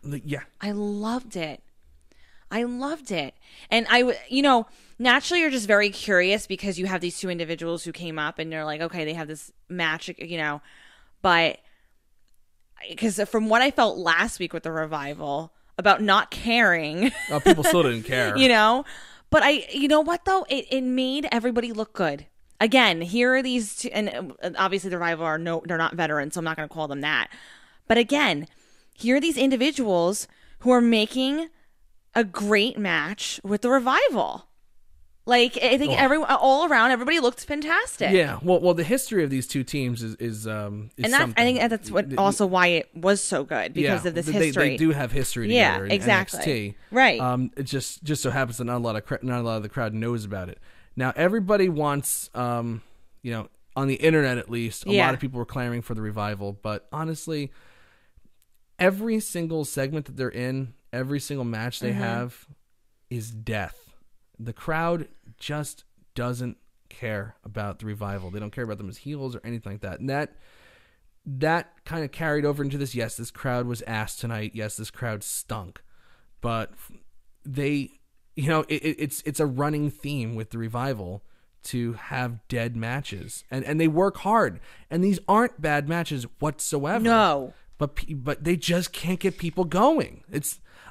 loved it. I loved it. And naturally you're just very curious because you have these two individuals who came up and you're like, okay, they have this match, but because from what I felt last week with the Revival about not caring. Oh, people still didn't care. But you know what though? It made everybody look good. Again, here are these two, and obviously the Revival they're not veterans, so I'm not going to call them that. But again, here are these individuals who are making a great match with the Revival. Like, I think all around, everybody looked fantastic. Yeah, well, the history of these two teams is and I think that's also why it was so good because of this history. They do have history together. Yeah, exactly. In NXT. Right. It just so happens that not a lot of the crowd knows about it. Now everybody wants, on the internet at least, a lot of people were clamoring for the Revival. But honestly, every single segment that they're in, every single match they have, is death. The crowd just doesn't care about the Revival. They don't care about them as heels or anything like that. And that kind of carried over into this. Yes, this crowd was ass tonight. Yes, this crowd stunk. But it's a running theme with the Revival to have dead matches. And they work hard. And these aren't bad matches whatsoever. No. But they just can't get people going.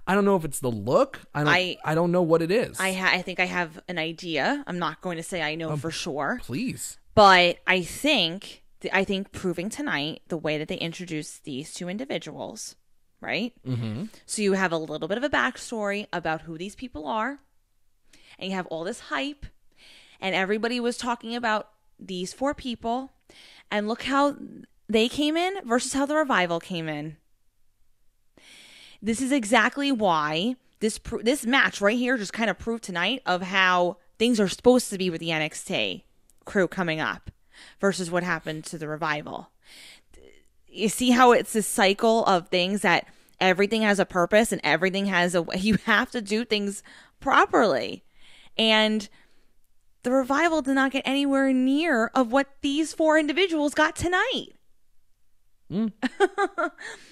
I don't know if it's the look. I don't know what it is. I think I have an idea. I'm not going to say I know for sure. Please. But I think proving tonight the way that they introduced these two individuals, right? Mm-hmm. So you have a little bit of a backstory about who these people are, and you have all this hype, and everybody was talking about these four people, and look how they came in versus how the Revival came in. This is exactly why this match right here just kind of proved tonight of how things are supposed to be with the NXT crew coming up versus what happened to the Revival. You see how it's this cycle of things that everything has a purpose and everything has a way. You have to do things properly. And the Revival did not get anywhere near of what these four individuals got tonight. Of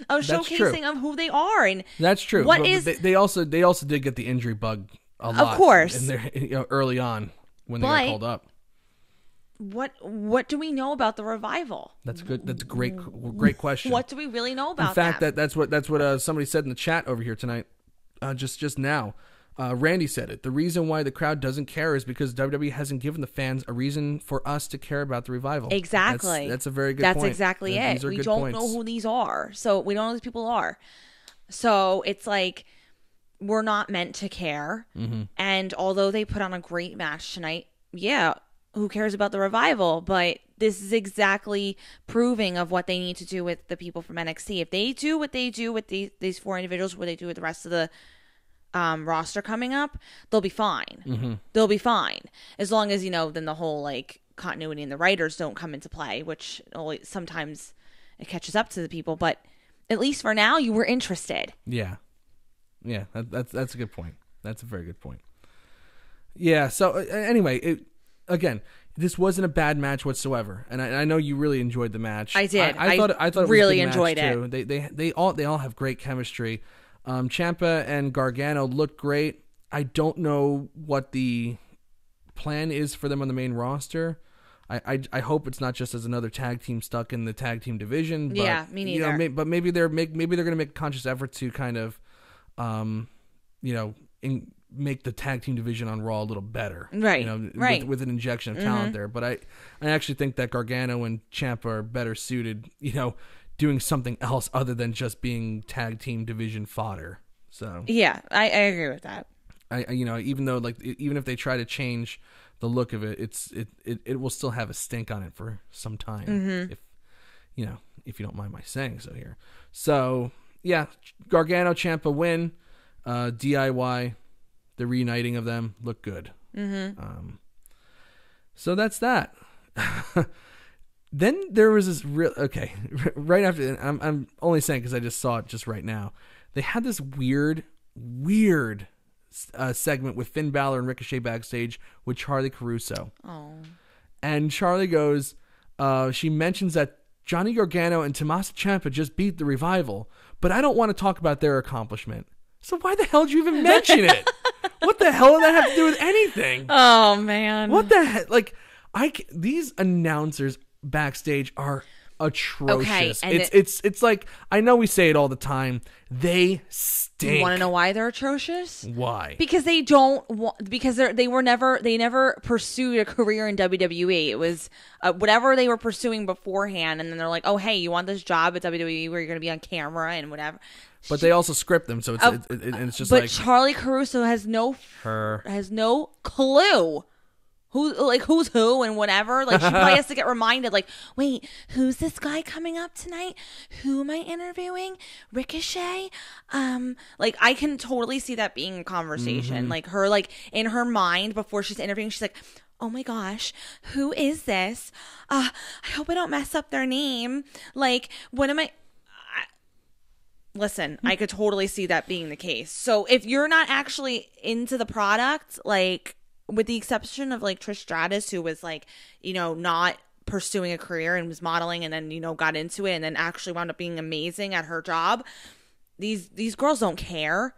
showcasing of who they are, and that's true. But they also did get the injury bug a lot, of course, in their, early on when they got called up. What do we know about the Revival? That's good. That's a great question. What do we really know about? In fact, that's what somebody said in the chat over here tonight, just now. Randy said it. The reason why the crowd doesn't care is because WWE hasn't given the fans a reason for us to care about the Revival. Exactly. That's a very good point. That's exactly it. We don't know who these are. So we don't know who these people are. So it's like we're not meant to care. Mm-hmm. And although they put on a great match tonight, who cares about the Revival? But this is exactly proving of what they need to do with the people from NXT. If they do what they do with these four individuals, what they do with the rest of the roster coming up, they'll be fine. Mm-hmm. They'll be fine as long as then the whole continuity and the writers don't come into play, which sometimes it catches up to the people. But at least for now, you were interested. Yeah, that's a good point. That's a very good point. Yeah. So anyway, again, this wasn't a bad match whatsoever, and I know you really enjoyed the match. I did. I thought it really was a good enjoyed match it. Too. They all have great chemistry. Ciampa and Gargano look great. I don't know what the plan is for them on the main roster. I hope it's not just as another tag team stuck in the tag team division. But, yeah, me neither. But maybe they're going to make a conscious effort to kind of, make the tag team division on Raw a little better, right? With an injection of talent there. But I actually think that Gargano and Ciampa are better suited, doing something else other than just being tag team division fodder. So yeah, I agree with that. Even though even if they try to change the look of it, it will still have a stink on it for some time. If you don't mind my saying so here. So yeah, Gargano Ciampa win. DIY, the reuniting of them look good. So that's that. Then there was this right after. I'm only saying because I just saw it just right now. They had this weird segment with Finn Balor and Ricochet backstage with Charlie Caruso. Oh. And Charlie goes, she mentions that Johnny Gargano and Tommaso Ciampa just beat the Revival, but I don't want to talk about their accomplishment. So why the hell did you even mention it? What the hell did that have to do with anything? Oh, man. What the heck? These announcers backstage are atrocious. Okay, it's like, I know we say it all the time. They stink. You want to know why they're atrocious? Why? Because they never pursued a career in WWE. It was whatever they were pursuing beforehand, and then they're like, oh, hey, you want this job at WWE where you're going to be on camera and whatever. But they also script them, so it's just but like. But Charlie Caruso has no clue who's who and whatever. Like, she probably has to get reminded, like, wait, who's this guy coming up tonight? Who am I interviewing? Ricochet? I can totally see that being a conversation. Like, her, in her mind before she's interviewing, she's like, oh my gosh, who is this? I hope I don't mess up their name. Like, what am I... Listen, I could totally see that being the case. So if you're not actually into the product, with the exception of Trish Stratus, who was not pursuing a career and was modeling and then, got into it and then actually wound up being amazing at her job. These girls don't care.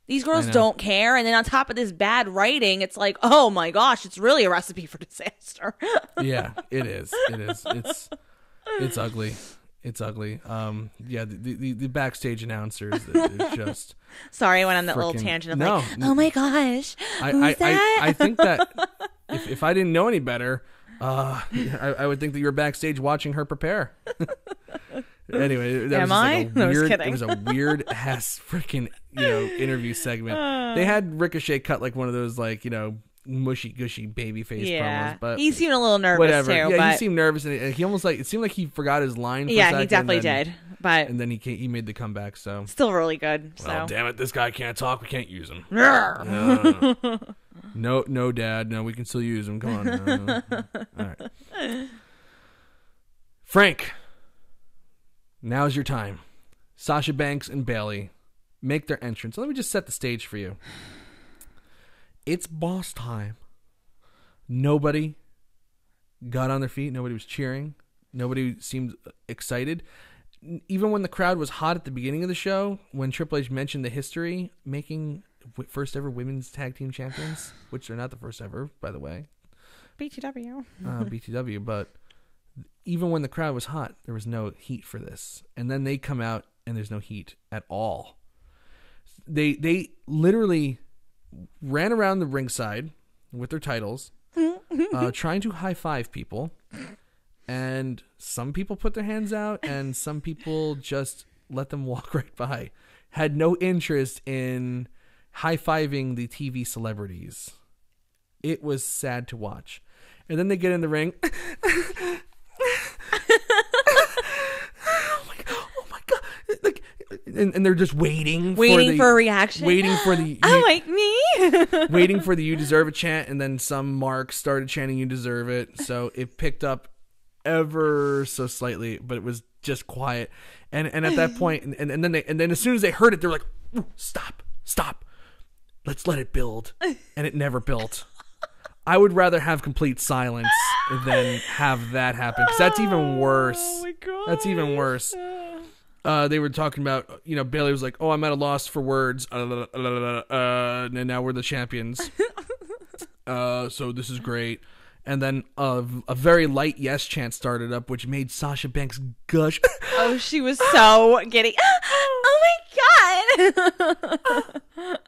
These girls don't care. And then on top of this bad writing, it's like, oh my gosh, it's really a recipe for disaster. Yeah, it is. It's ugly. It's ugly. The backstage announcers is just. Sorry, I went on that little tangent of oh my gosh, who's that? I think that if I didn't know any better, I would think that you were backstage watching her prepare. Anyway, that was a weird ass freaking interview segment. They had Ricochet cut one of those mushy gushy baby face promos, but he seemed a little nervous whatever. too. Yeah, but he seemed nervous, and he almost it seemed like he forgot his line. For a yeah, second, he definitely did. But and then he made the comeback. So still really good. Well, damn it, this guy can't talk. We can't use him. No, Dad. No, we can still use him. Come on. All right, Frank. Now's your time. Sasha Banks and Bayley make their entrance. Let me just set the stage for you. It's boss time. Nobody got on their feet. Nobody was cheering. Nobody seemed excited. Even when the crowd was hot at the beginning of the show, when Triple H mentioned the history, making first ever women's tag team champions, which they're not the first ever, by the way. BTW. But even when the crowd was hot, there was no heat for this. And then they come out and there's no heat at all. They literally ran around the ringside with their titles, trying to high-five people, and some people put their hands out, and some people just let them walk right by. Had no interest in high-fiving the TV celebrities. It was sad to watch. And then they get in the ring. Oh my god! And they're just waiting for a reaction, waiting for the waiting for the "You deserve it" chant, and then some marks started chanting "You deserve it," so it picked up ever so slightly, but it was just quiet. And at that point, and then as soon as they heard it, they're like, "Stop, let's let it build," and it never built. I would rather have complete silence than have that happen, because that's even worse. Oh my god, that's even worse. They were talking about, Bayley was like, "Oh, I'm at a loss for words, and now we're the champions. So this is great." And then a very light yes chant started up, which made Sasha Banks gush. Oh, she was so giddy. Oh my god.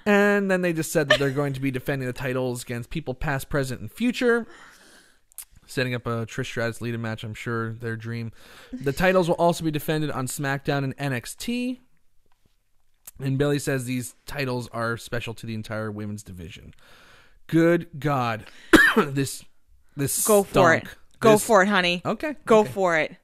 And then they just said that they're going to be defending the titles against people past, present, and future. Setting up a Trish Stratus Lita match, I'm sure, their dream. The titles will also be defended on SmackDown and NXT. And Bayley says these titles are special to the entire women's division. Good God. this Go for it. Go for it, honey. Okay. Go for it.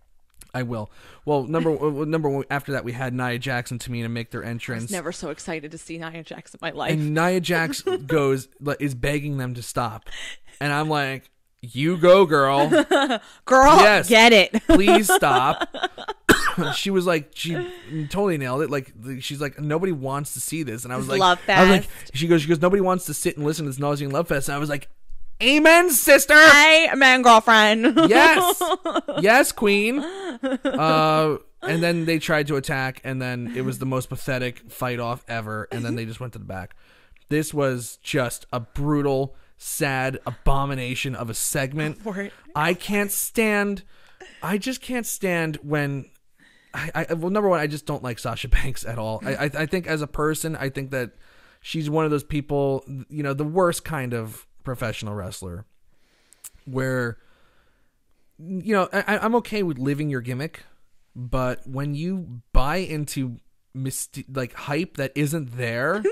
I will. Well, number one, after that, we had Nia Jax and Tamina make their entrance. I was never so excited to see Nia Jax in my life. And Nia Jax is begging them to stop. And I'm like, you go, girl. Girl, yes, get it. Please stop. She was like, she totally nailed it. Like, she's like, nobody wants to see this. And I was like, Love Fest. I was like, she goes, nobody wants to sit and listen to this nauseating Love Fest. And I was like, amen, sister. Amen, girlfriend. Yes. Yes, queen. And then they tried to attack, and then it was the most pathetic fight off ever, and then they just went to the back. This was just a brutal, sad abomination of a segment. I just can't stand when well, number one, I just don't like Sasha Banks at all. I think as a person, I think that she's one of those people, the worst kind of professional wrestler, where I'm okay with living your gimmick, but when you buy into hype that isn't there,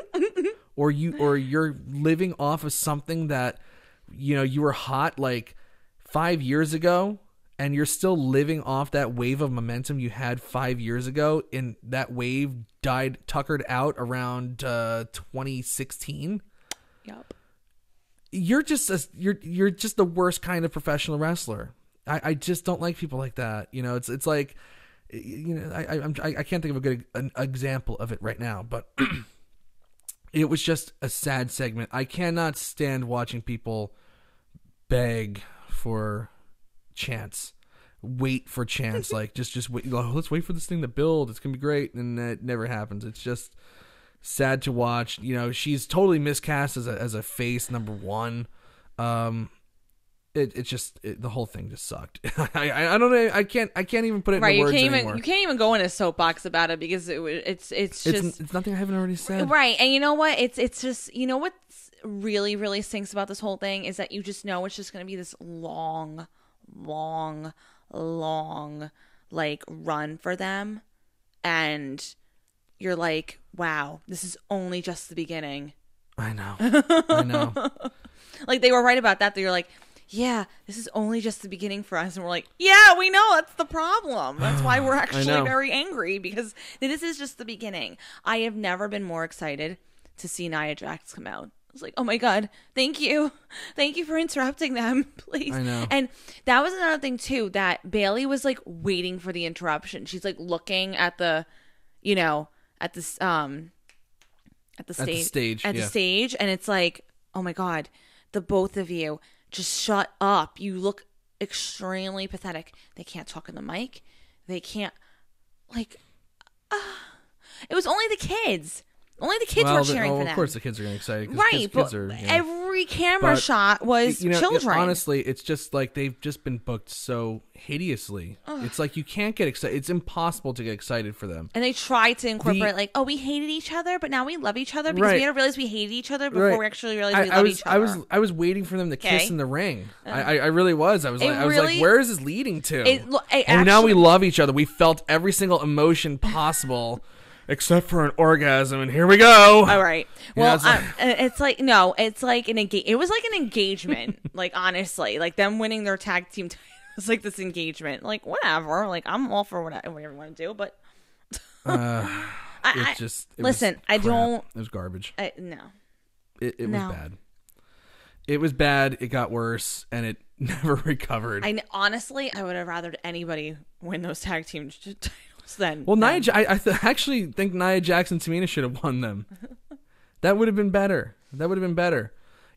or you're living off of something that you were hot like 5 years ago, and you're still living off that wave of momentum you had 5 years ago, and that wave tuckered out around 2016. Yep. You're just the worst kind of professional wrestler. I just don't like people like that. It's like, I can't think of a good example of it right now, but it was just a sad segment. I cannot stand watching people beg for chance, wait for chance, like just wait. Let's wait for this thing to build. It's gonna be great, and it never happens. It's just sad to watch. She's totally miscast as a face number one. It's just the whole thing just sucked. I don't know. I can't even put it in words anymore. You can't even go in a soapbox about it, because it's nothing I haven't already said. Right. And you know what? It's just, what's really, really stinks about this whole thing is that you just know it's just going to be this long like run for them, and you're like, wow, this is only just the beginning. I know. Like, they were right about that. You're like, yeah, this is only just the beginning for us. And we're like, yeah, we know, that's the problem. That's why we're actually very angry, because this is just the beginning. I have never been more excited to see Nia Jax come out. I was like, oh my God, thank you for interrupting them, please. I know. And that was another thing too, that Bayley was like waiting for the interruption. She's like looking at the stage, and it's like, oh my God, the both of you, just shut up. You look extremely pathetic. They can't talk in the mic. They can't, it was only the kids. Only the kids were cheering for them. Of course the kids are getting excited. Right, but every camera shot was children. Honestly, it's just like they've just been booked so hideously. It's like you can't get excited. It's impossible to get excited for them. And they tried to incorporate we hated each other, but now we love each other, because we had to realize we hated each other before we actually realized we love each other. I was waiting for them to kiss in the ring. I really was. I was like, where is this leading to? Now we love each other. We felt every single emotion possible. Except for an orgasm, and here we go. All right. Well, it's like it was like an engagement. Like, honestly, like them winning their tag team title was like this engagement. Like, whatever. Like, I'm all for whatever you want to do, but it was garbage. No. It was bad. It was bad. It got worse, and it never recovered. Honestly, I would have rather anybody win those tag team titles. Well, I actually think Nia Jax and Tamina should have won them. That would have been better.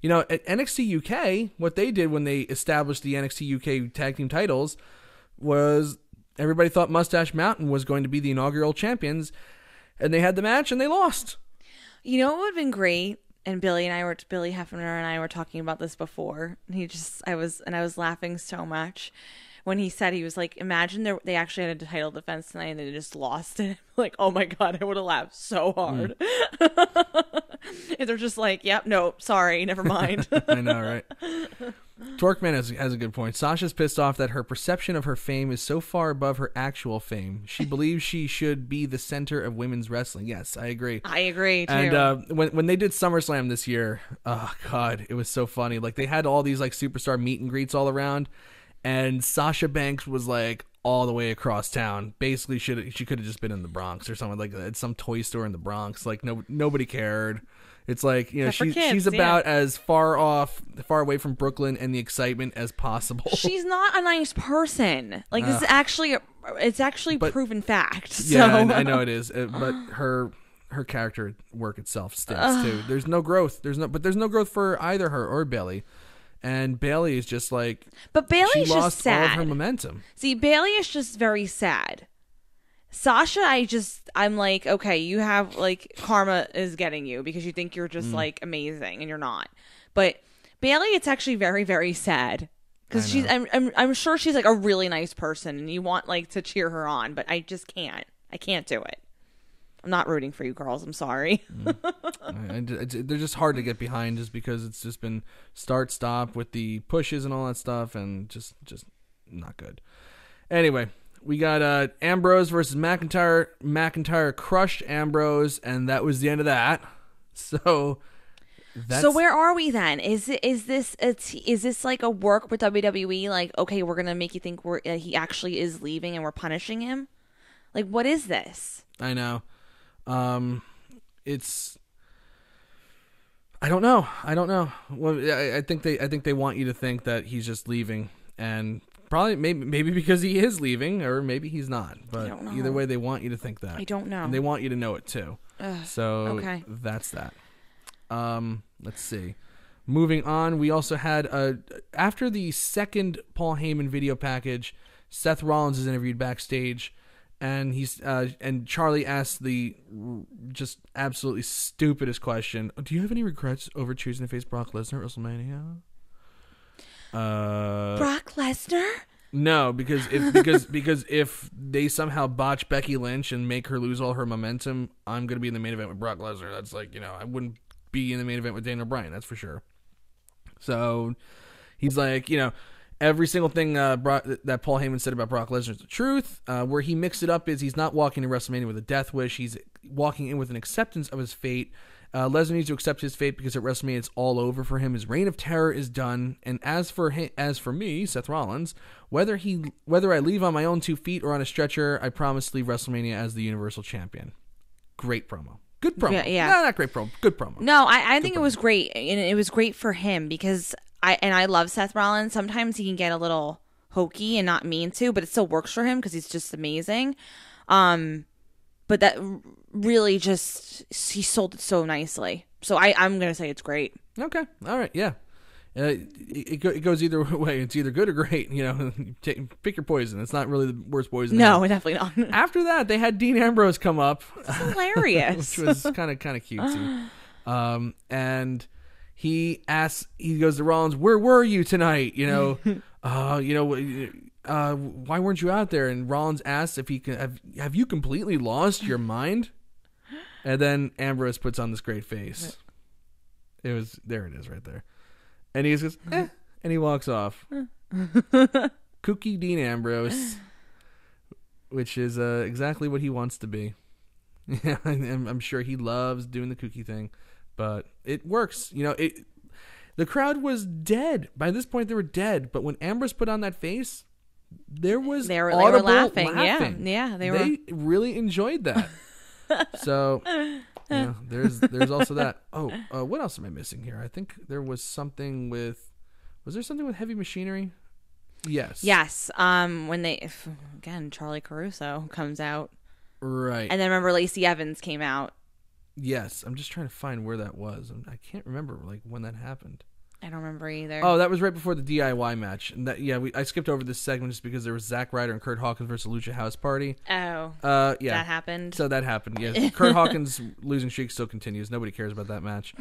You know, at NXT UK, what they did when they established the NXT UK tag team titles was everybody thought Mustache Mountain was going to be the inaugural champions, and they had the match and they lost. You know what would have been great? And Billy Hefner and I were talking about this before. I was laughing so much when he said, he was like, imagine they actually had a title defense tonight and they just lost it. Like, oh my God, I would have laughed so hard. And they're just like, yep, no, sorry, never mind. I know, right? Torqueman has a good point. Sasha's pissed off that her perception of her fame is so far above her actual fame. She believes she should be the center of women's wrestling. Yes, I agree. I agree, too. And when they did SummerSlam this year, oh, God, it was so funny. Like, they had all these, like, superstar meet and greets all around, and Sasha Banks was, like, all the way across town. Basically, she could have just been in the Bronx or something like that. At some toy store in the Bronx. Like, nobody cared. It's like, you know, she's about as far away from Brooklyn and the excitement as possible. She's not a nice person. Like, this is actually proven fact. So. Yeah, I know it is. But her character work itself stinks too. There's no growth. There's no growth for either her or Bayley. And Bayley is just like, but Bayley's she lost just sad. all of her momentum. See, Bayley is just very sad. Sasha, I'm like, okay, you have, like, karma is getting you because you think you're just like amazing and you're not. But Bayley, it's actually very, very sad because I'm sure she's like a really nice person and you want like to cheer her on, but I just can't. I can't do it. I'm not rooting for you girls. I'm sorry. They're just hard to get behind just because it's just been start stop with the pushes and all that stuff and just not good. Anyway. We got Ambrose versus McIntyre. McIntyre crushed Ambrose, and that was the end of that. So where are we then? Is this like a work with WWE? Like, okay, we're gonna make you think he actually is leaving, and we're punishing him. Like, what is this? I know. It's. I don't know. Well, I think they want you to think that he's just leaving, and. Probably, maybe because he is leaving, or maybe he's not. But either way, they want you to think that. I don't know. And they want you to know it, too. Okay. That's that. Let's see. Moving on, we also had, after the second Paul Heyman video package, Seth Rollins is interviewed backstage, and and Charlie asked the just absolutely stupidest question. Do you have any regrets over choosing to face Brock Lesnar at WrestleMania? Brock Lesnar? No, because if they somehow botch Becky Lynch and make her lose all her momentum, I'm going to be in the main event with Brock Lesnar. That's like, you know, I wouldn't be in the main event with Daniel Bryan, that's for sure. So he's like, you know, every single thing that Paul Heyman said about Brock Lesnar is the truth. Where he mixed it up is he's not walking to WrestleMania with a death wish. He's walking in with an acceptance of his fate. Lesnar needs to accept his fate because at WrestleMania it's all over for him. His reign of terror is done. And as for me, Seth Rollins, whether I leave on my own 2 feet or on a stretcher, I promise to leave WrestleMania as the Universal Champion. Great promo. Good promo. Yeah. No, not great promo. Good promo. No, I think it was great, and it was great for him because I love Seth Rollins. Sometimes he can get a little hokey and not mean to, but it still works for him because he's just amazing. But that really just, he sold it so nicely. So I'm going to say it's great. Okay. All right. Yeah. It goes either way. It's either good or great. You know, pick your poison. It's not really the worst poison. No, definitely not. After that, they had Dean Ambrose come up. It's hilarious. Which was kind of cutesy. And he goes to Rollins, where were you tonight? You know, why weren't you out there? And Rollins asks if he can. Have you completely lost your mind? And then Ambrose puts on this great face. There it is right there. And he goes, and he walks off. Kooky Dean Ambrose, which is exactly what he wants to be. Yeah, I'm sure he loves doing the kooky thing, but it works. You know, the crowd was dead. By this point, they were dead. But when Ambrose put on that face, they were laughing. Yeah, they really enjoyed that. So, yeah, there's also that. Oh, what else am I missing here? I think there was something with. Was there something with Heavy Machinery? Yes. Yes. When Charlie Caruso comes out. Right. And then remember Lacey Evans came out. Yes, I'm just trying to find where that was. I can't remember like when that happened. I don't remember either. Oh, that was right before the DIY match. And I skipped over this segment just because there was Zack Ryder and Kurt Hawkins versus Lucha House Party. Oh. Yeah. That happened. So that happened. Yeah. Kurt Hawkins' losing streak still continues. Nobody cares about that match.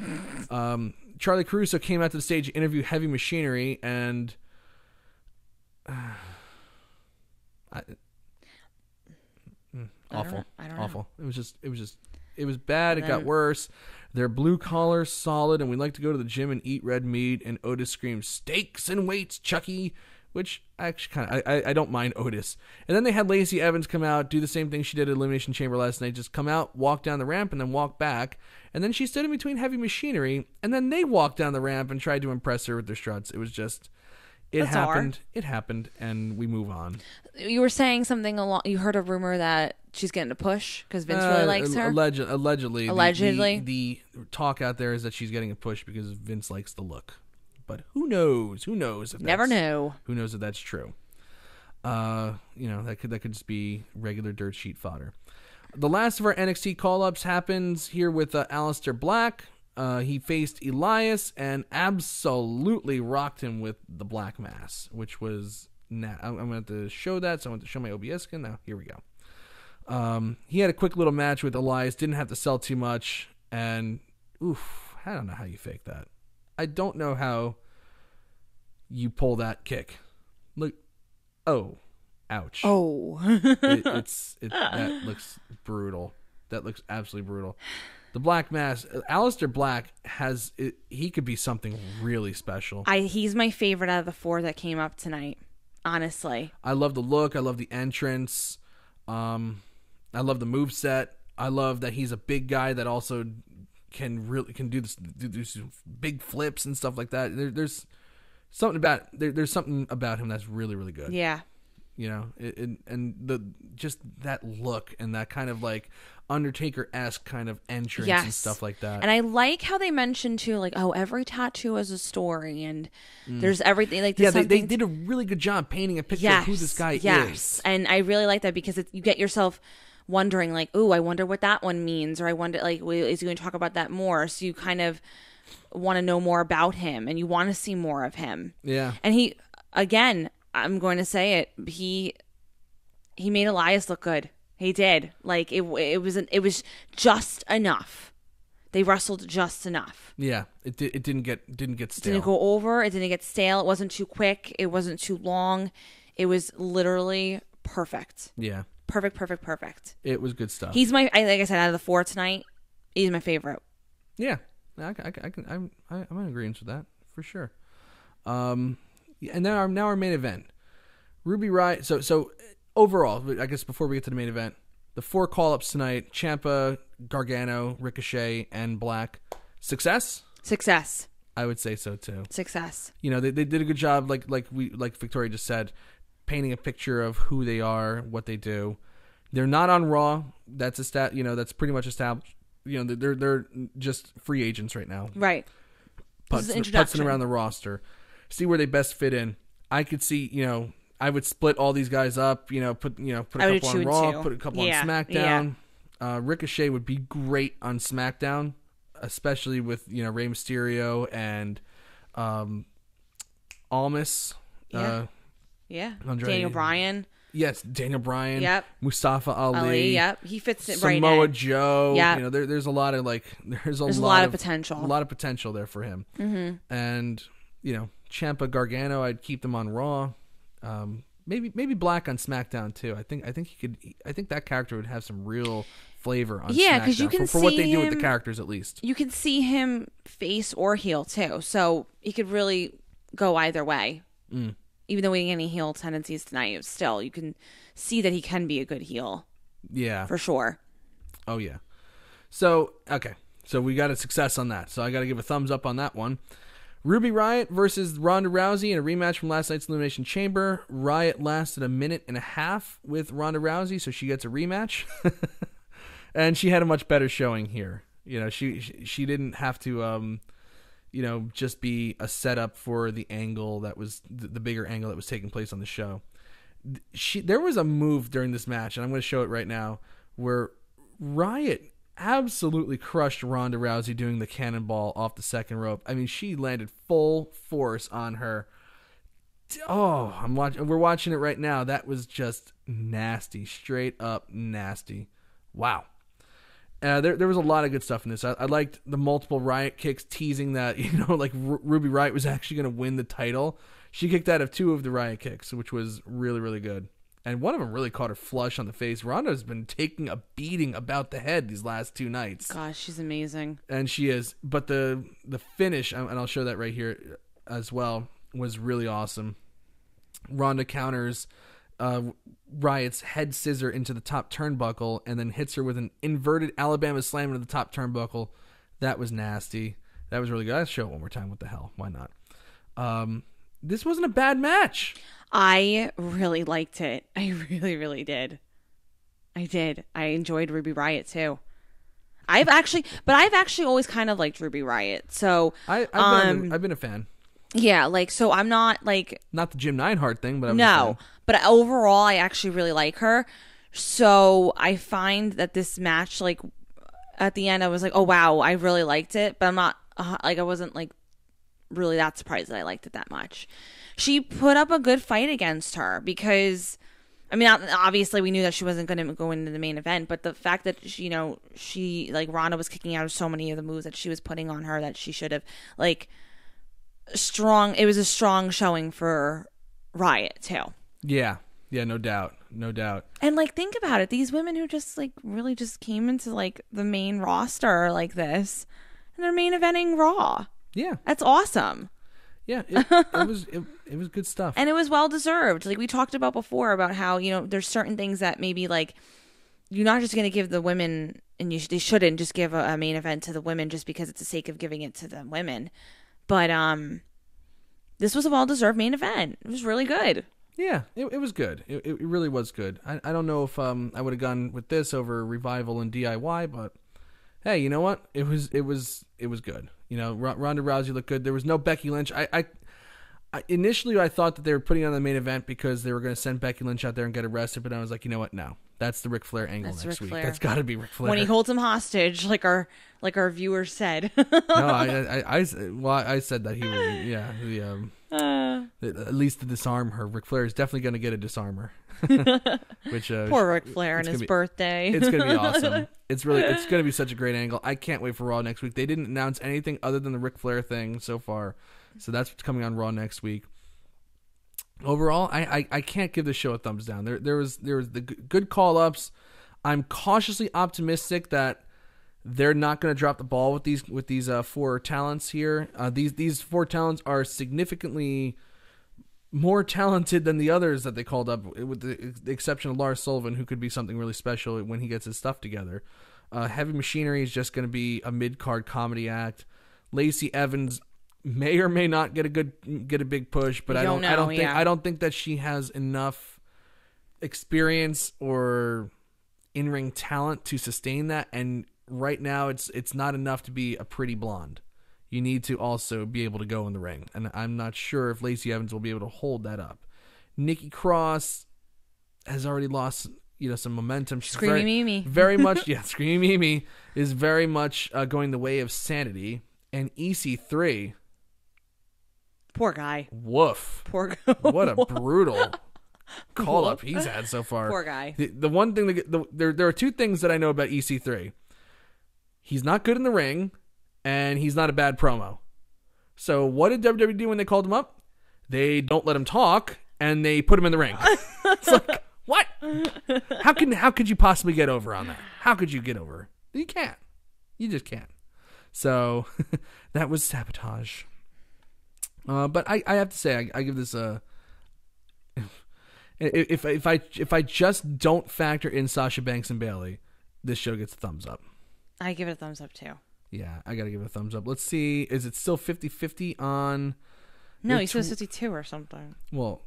Charlie Caruso came out to the stage to interview Heavy Machinery, and awful. I don't know. Awful. It was bad. It got worse. They're blue collar, solid, and we like to go to the gym and eat red meat. And Otis screams, "Steaks and weights, Chucky," which I actually I don't mind Otis. And then they had Lacey Evans come out, do the same thing she did at Elimination Chamber last night, just come out, walk down the ramp, and then walk back. And then she stood in between Heavy Machinery, and then they walked down the ramp and tried to impress her with their struts. It was just... It happened, and we move on. You were saying something along. You heard a rumor that she's getting a push because Vince really likes her. Allegedly. Allegedly, the talk out there is that she's getting a push because Vince likes the look. But who knows? Who knows if never know. Who knows if that's true? That could just be regular dirt sheet fodder. The last of our NXT call-ups happens here with Aleister Black. He faced Elias and absolutely rocked him with the Black Mass, which was... I'm going to show that, so I want to show my OBS again. Now, here we go. He had a quick little match with Elias, didn't have to sell too much, and I don't know how you fake that. I don't know how you pull that kick. Look, ouch. Oh. That looks brutal. That looks absolutely brutal. The Black Mass, Aleister Black he could be something really special. He's my favorite out of the four that came up tonight, honestly. I love the look. I love the entrance. I love the moveset. I love that he's a big guy that also can do these big flips and stuff like that. There's something about him that's really, really good. Yeah. And just that look and that kind of like Undertaker-esque kind of entrance and stuff like that. And I like how they mentioned too, like, every tattoo has a story and there's everything. Like, they did a really good job painting a picture of who this guy is. Yes, and I really like that because you get yourself wondering, like, I wonder what that one means, or I wonder, like, is he going to talk about that more? So you kind of want to know more about him and you want to see more of him. Yeah. And he, again, I'm going to say it, he made Elias look good. He did. Like, it was just enough. They wrestled just enough. Yeah, it didn't get stale. Didn't go over. It didn't get stale. It wasn't too quick. It wasn't too long. It was literally perfect. Yeah, perfect. It was good stuff. He's like I said, out of the four tonight, he's my favorite. Yeah, I'm in agreement with that for sure. And now our main event, Ruby Riott. So overall, I guess before we get to the main event, the four call-ups tonight: Ciampa, Gargano, Ricochet, and Black. Success. I would say so too. Success. They did a good job, like Victoria just said, painting a picture of who they are, what they do. They're not on Raw. That's that's pretty much established. They're just free agents right now. Right. Putzing around the roster. See where they best fit in. I could see, I would split all these guys up, put a couple on Raw, put a couple on SmackDown. Yeah. Ricochet would be great on SmackDown, especially with, Rey Mysterio and Almas. Yeah. Daniel Bryan. Yes, Daniel Bryan. Yep. Mustafa Ali. Yep. He fits it right in. Samoa Joe. Yeah. There's a lot of there's a lot of potential. A lot of potential there for him. Mm-hmm. And Ciampa, Gargano, I'd keep them on Raw. Maybe Black on SmackDown too. I think that character would have some real flavor on SmackDown. Because you can for what they do with the characters, at least. You can see him face or heel too, so he could really go either way. Mm. Even though we didn't get any heel tendencies tonight, still you can see that he can be a good heel. Yeah, for sure. Oh yeah. So okay, so we got a success on that. So I got to give a thumbs up on that one. Ruby Riott versus Ronda Rousey in a rematch from last night's Elimination Chamber. Riott lasted a minute and a half with Ronda Rousey, so she gets a rematch. And she had a much better showing here. She didn't have to, just be a setup for the angle that was the bigger angle that was taking place on the show. There was a move during this match, and I'm going to show it right now, where Riott absolutely crushed Ronda Rousey doing the cannonball off the second rope. I mean, she landed full force on her. Oh, we're watching it right now. That was just nasty, straight up nasty. Wow. There was a lot of good stuff in this. I liked the multiple Riot kicks, teasing that, like Ruby Riott was actually going to win the title. She kicked out of 2 of the Riot kicks, which was really, really good. And one of them really caught her flush on the face. Ronda's been taking a beating about the head these last 2 nights. Gosh, she's amazing. And she is. But the finish, and I'll show that right here as well, was really awesome. Ronda counters Riott's head scissor into the top turnbuckle and then hits her with an inverted Alabama slam into the top turnbuckle. That was nasty. That was really good. I'll show it one more time. What the hell? Why not? This wasn't a bad match. I really liked it. I really, really did. I did. I enjoyed Ruby Riott too. I've actually always kind of liked Ruby Riott. So I've been a fan. Yeah, so I'm not not the Jim Neidhart thing, but but overall I actually really like her. So I find that this match, at the end, I was like, oh wow, I really liked it, but I'm not I wasn't really that surprised that I liked it that much. She put up a good fight against her because, I mean, obviously we knew that she wasn't going to go into the main event, but the fact that she Ronda was kicking out of so many of the moves that she was putting on her that she should have strong. It was a strong showing for Riott too. Yeah, no doubt. And think about it, these women who just really just came into the main roster like this, and they're main eventing Raw. Yeah, that's awesome. Yeah, it was good stuff, and it was well deserved. We talked about before about how there's certain things that maybe you're not just going to give the women, and they shouldn't just give a main event to the women just because it's the sake of giving it to the women. But this was a well-deserved main event. It was really good. Yeah, it was good. It really was good. I don't know if I would have gone with this over Revival and DIY, but hey, you know what? It was good. Ronda Rousey looked good. There was no Becky Lynch. I initially I thought that they were putting on the main event because they were going to send Becky Lynch out there and get arrested, but I was like, you know what? No. That's the Ric Flair angle next week. That's got to be Ric Flair. When he holds him hostage, like our viewers said. No, I said that he would. Yeah, at least to disarm her. Ric Flair is definitely going to get a disarmer. Which poor Ric Flair and his birthday. It's going to be awesome. It's going to be such a great angle. I can't wait for Raw next week. They didn't announce anything other than the Ric Flair thing so far, so that's what's coming on Raw next week. Overall, I can't give the show a thumbs down. There was the good call-ups. I'm cautiously optimistic that they're not going to drop the ball with these 4 talents here. These 4 talents are significantly more talented than the others that they called up, with the exception of Lars Sullivan, who could be something really special when he gets his stuff together. Heavy Machinery is just going to be a mid-card comedy act. Lacey Evans may or may not get a big push, but I don't think that she has enough experience or in-ring talent to sustain that. And right now, it's not enough to be a pretty blonde. You need to also be able to go in the ring, and I'm not sure if Lacey Evans will be able to hold that up. Nikki Cross has already lost some momentum. She's Screamy Mimi. Very much, yeah. Screamy Mimi is very much going the way of sanity, and EC3. Poor guy. Woof. Poor guy. What a brutal call-up he's had so far. Poor guy. The one thing there are 2 things that I know about EC3. He's not good in the ring, and he's not a bad promo. So what did WWE do when they called him up? They don't let him talk, and they put him in the ring. It's like, what? How could you possibly get over on that? How could you get over? You can't. You just can't. So that was sabotage. But I have to say, I give this a. If I just don't factor in Sasha Banks and Bayley, this show gets a thumbs up. I give it a thumbs up too. Yeah, I gotta give it a thumbs up. Let's see, is it still 50-50 on? No, he's supposed 52 or something. Well,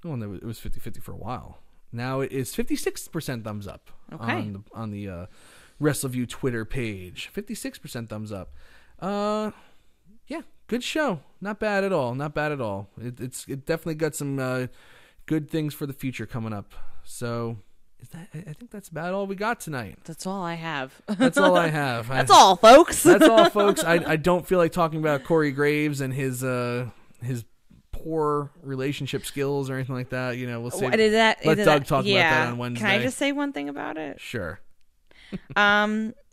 it was 50-50 for a while. Now it is 56% thumbs up. Okay. On the Wrestleview Twitter page. 56% thumbs up. Yeah, good show. Not bad at all. It definitely got some good things for the future coming up. So I think that's about all we got tonight. That's all I have. That's all I have. That's all, folks. That's all, folks. I don't feel like talking about Corey Graves and his poor relationship skills or anything like that. We'll see. Let Doug talk about that on Wednesday. Can I just say one thing about it? Sure.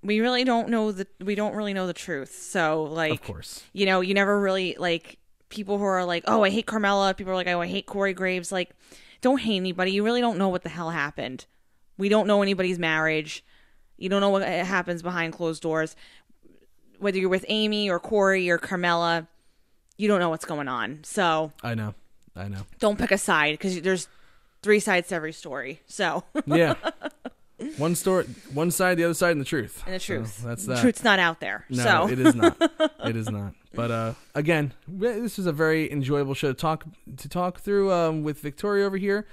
We really don't know the truth. So, like, of course, you never really, like, people who are like, oh, I hate Carmella. People are like, oh, I hate Corey Graves. Like, don't hate anybody. You really don't know what the hell happened. We don't know anybody's marriage. You don't know what happens behind closed doors. Whether you're with Amy or Corey or Carmella, you don't know what's going on. So I know. Don't pick a side, because there's 3 sides to every story. So yeah, one story, one side, the other side, and the truth. And the truth. So that's that. The truth's not out there. No, so. It is not. It is not. But again, this was a very enjoyable show to talk through with Victoria over here.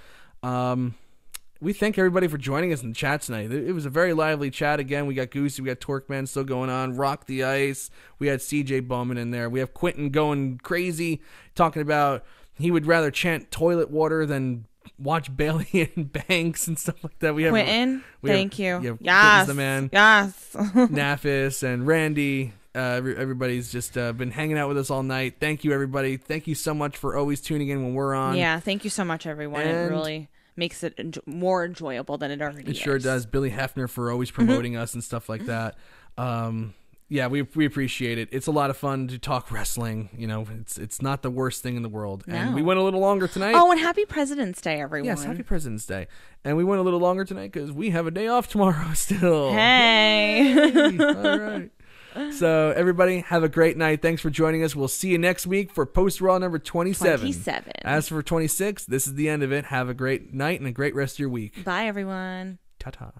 We thank everybody for joining us in the chat tonight. It was a very lively chat. Again, we got Goosey, we got Torqueman still going on, Rock the Ice. We had CJ Bowman in there. We have Quentin going crazy, talking about he would rather chant toilet water than watch Bayley and Banks and stuff like that. We have Quentin, thank you. Yes, the man. Yes. Nafis and Randy. Everybody's just been hanging out with us all night. Thank you, everybody. Thank you so much for always tuning in when we're on. Yeah, thank you so much, everyone. It really makes it more enjoyable than it already is. It sure does. Billy Hefner for always promoting us and stuff like that. Yeah, we appreciate it. It's a lot of fun to talk wrestling. It's not the worst thing in the world. No. And we went a little longer tonight. Oh, and happy President's Day, everyone. Yes, happy President's Day. And we went a little longer tonight because we have a day off tomorrow still. Hey. All right. So, everybody, have a great night. Thanks for joining us. We'll see you next week for Post Raw number 27. As for 26, this is the end of it. Have a great night and a great rest of your week. Bye, everyone. Ta-ta.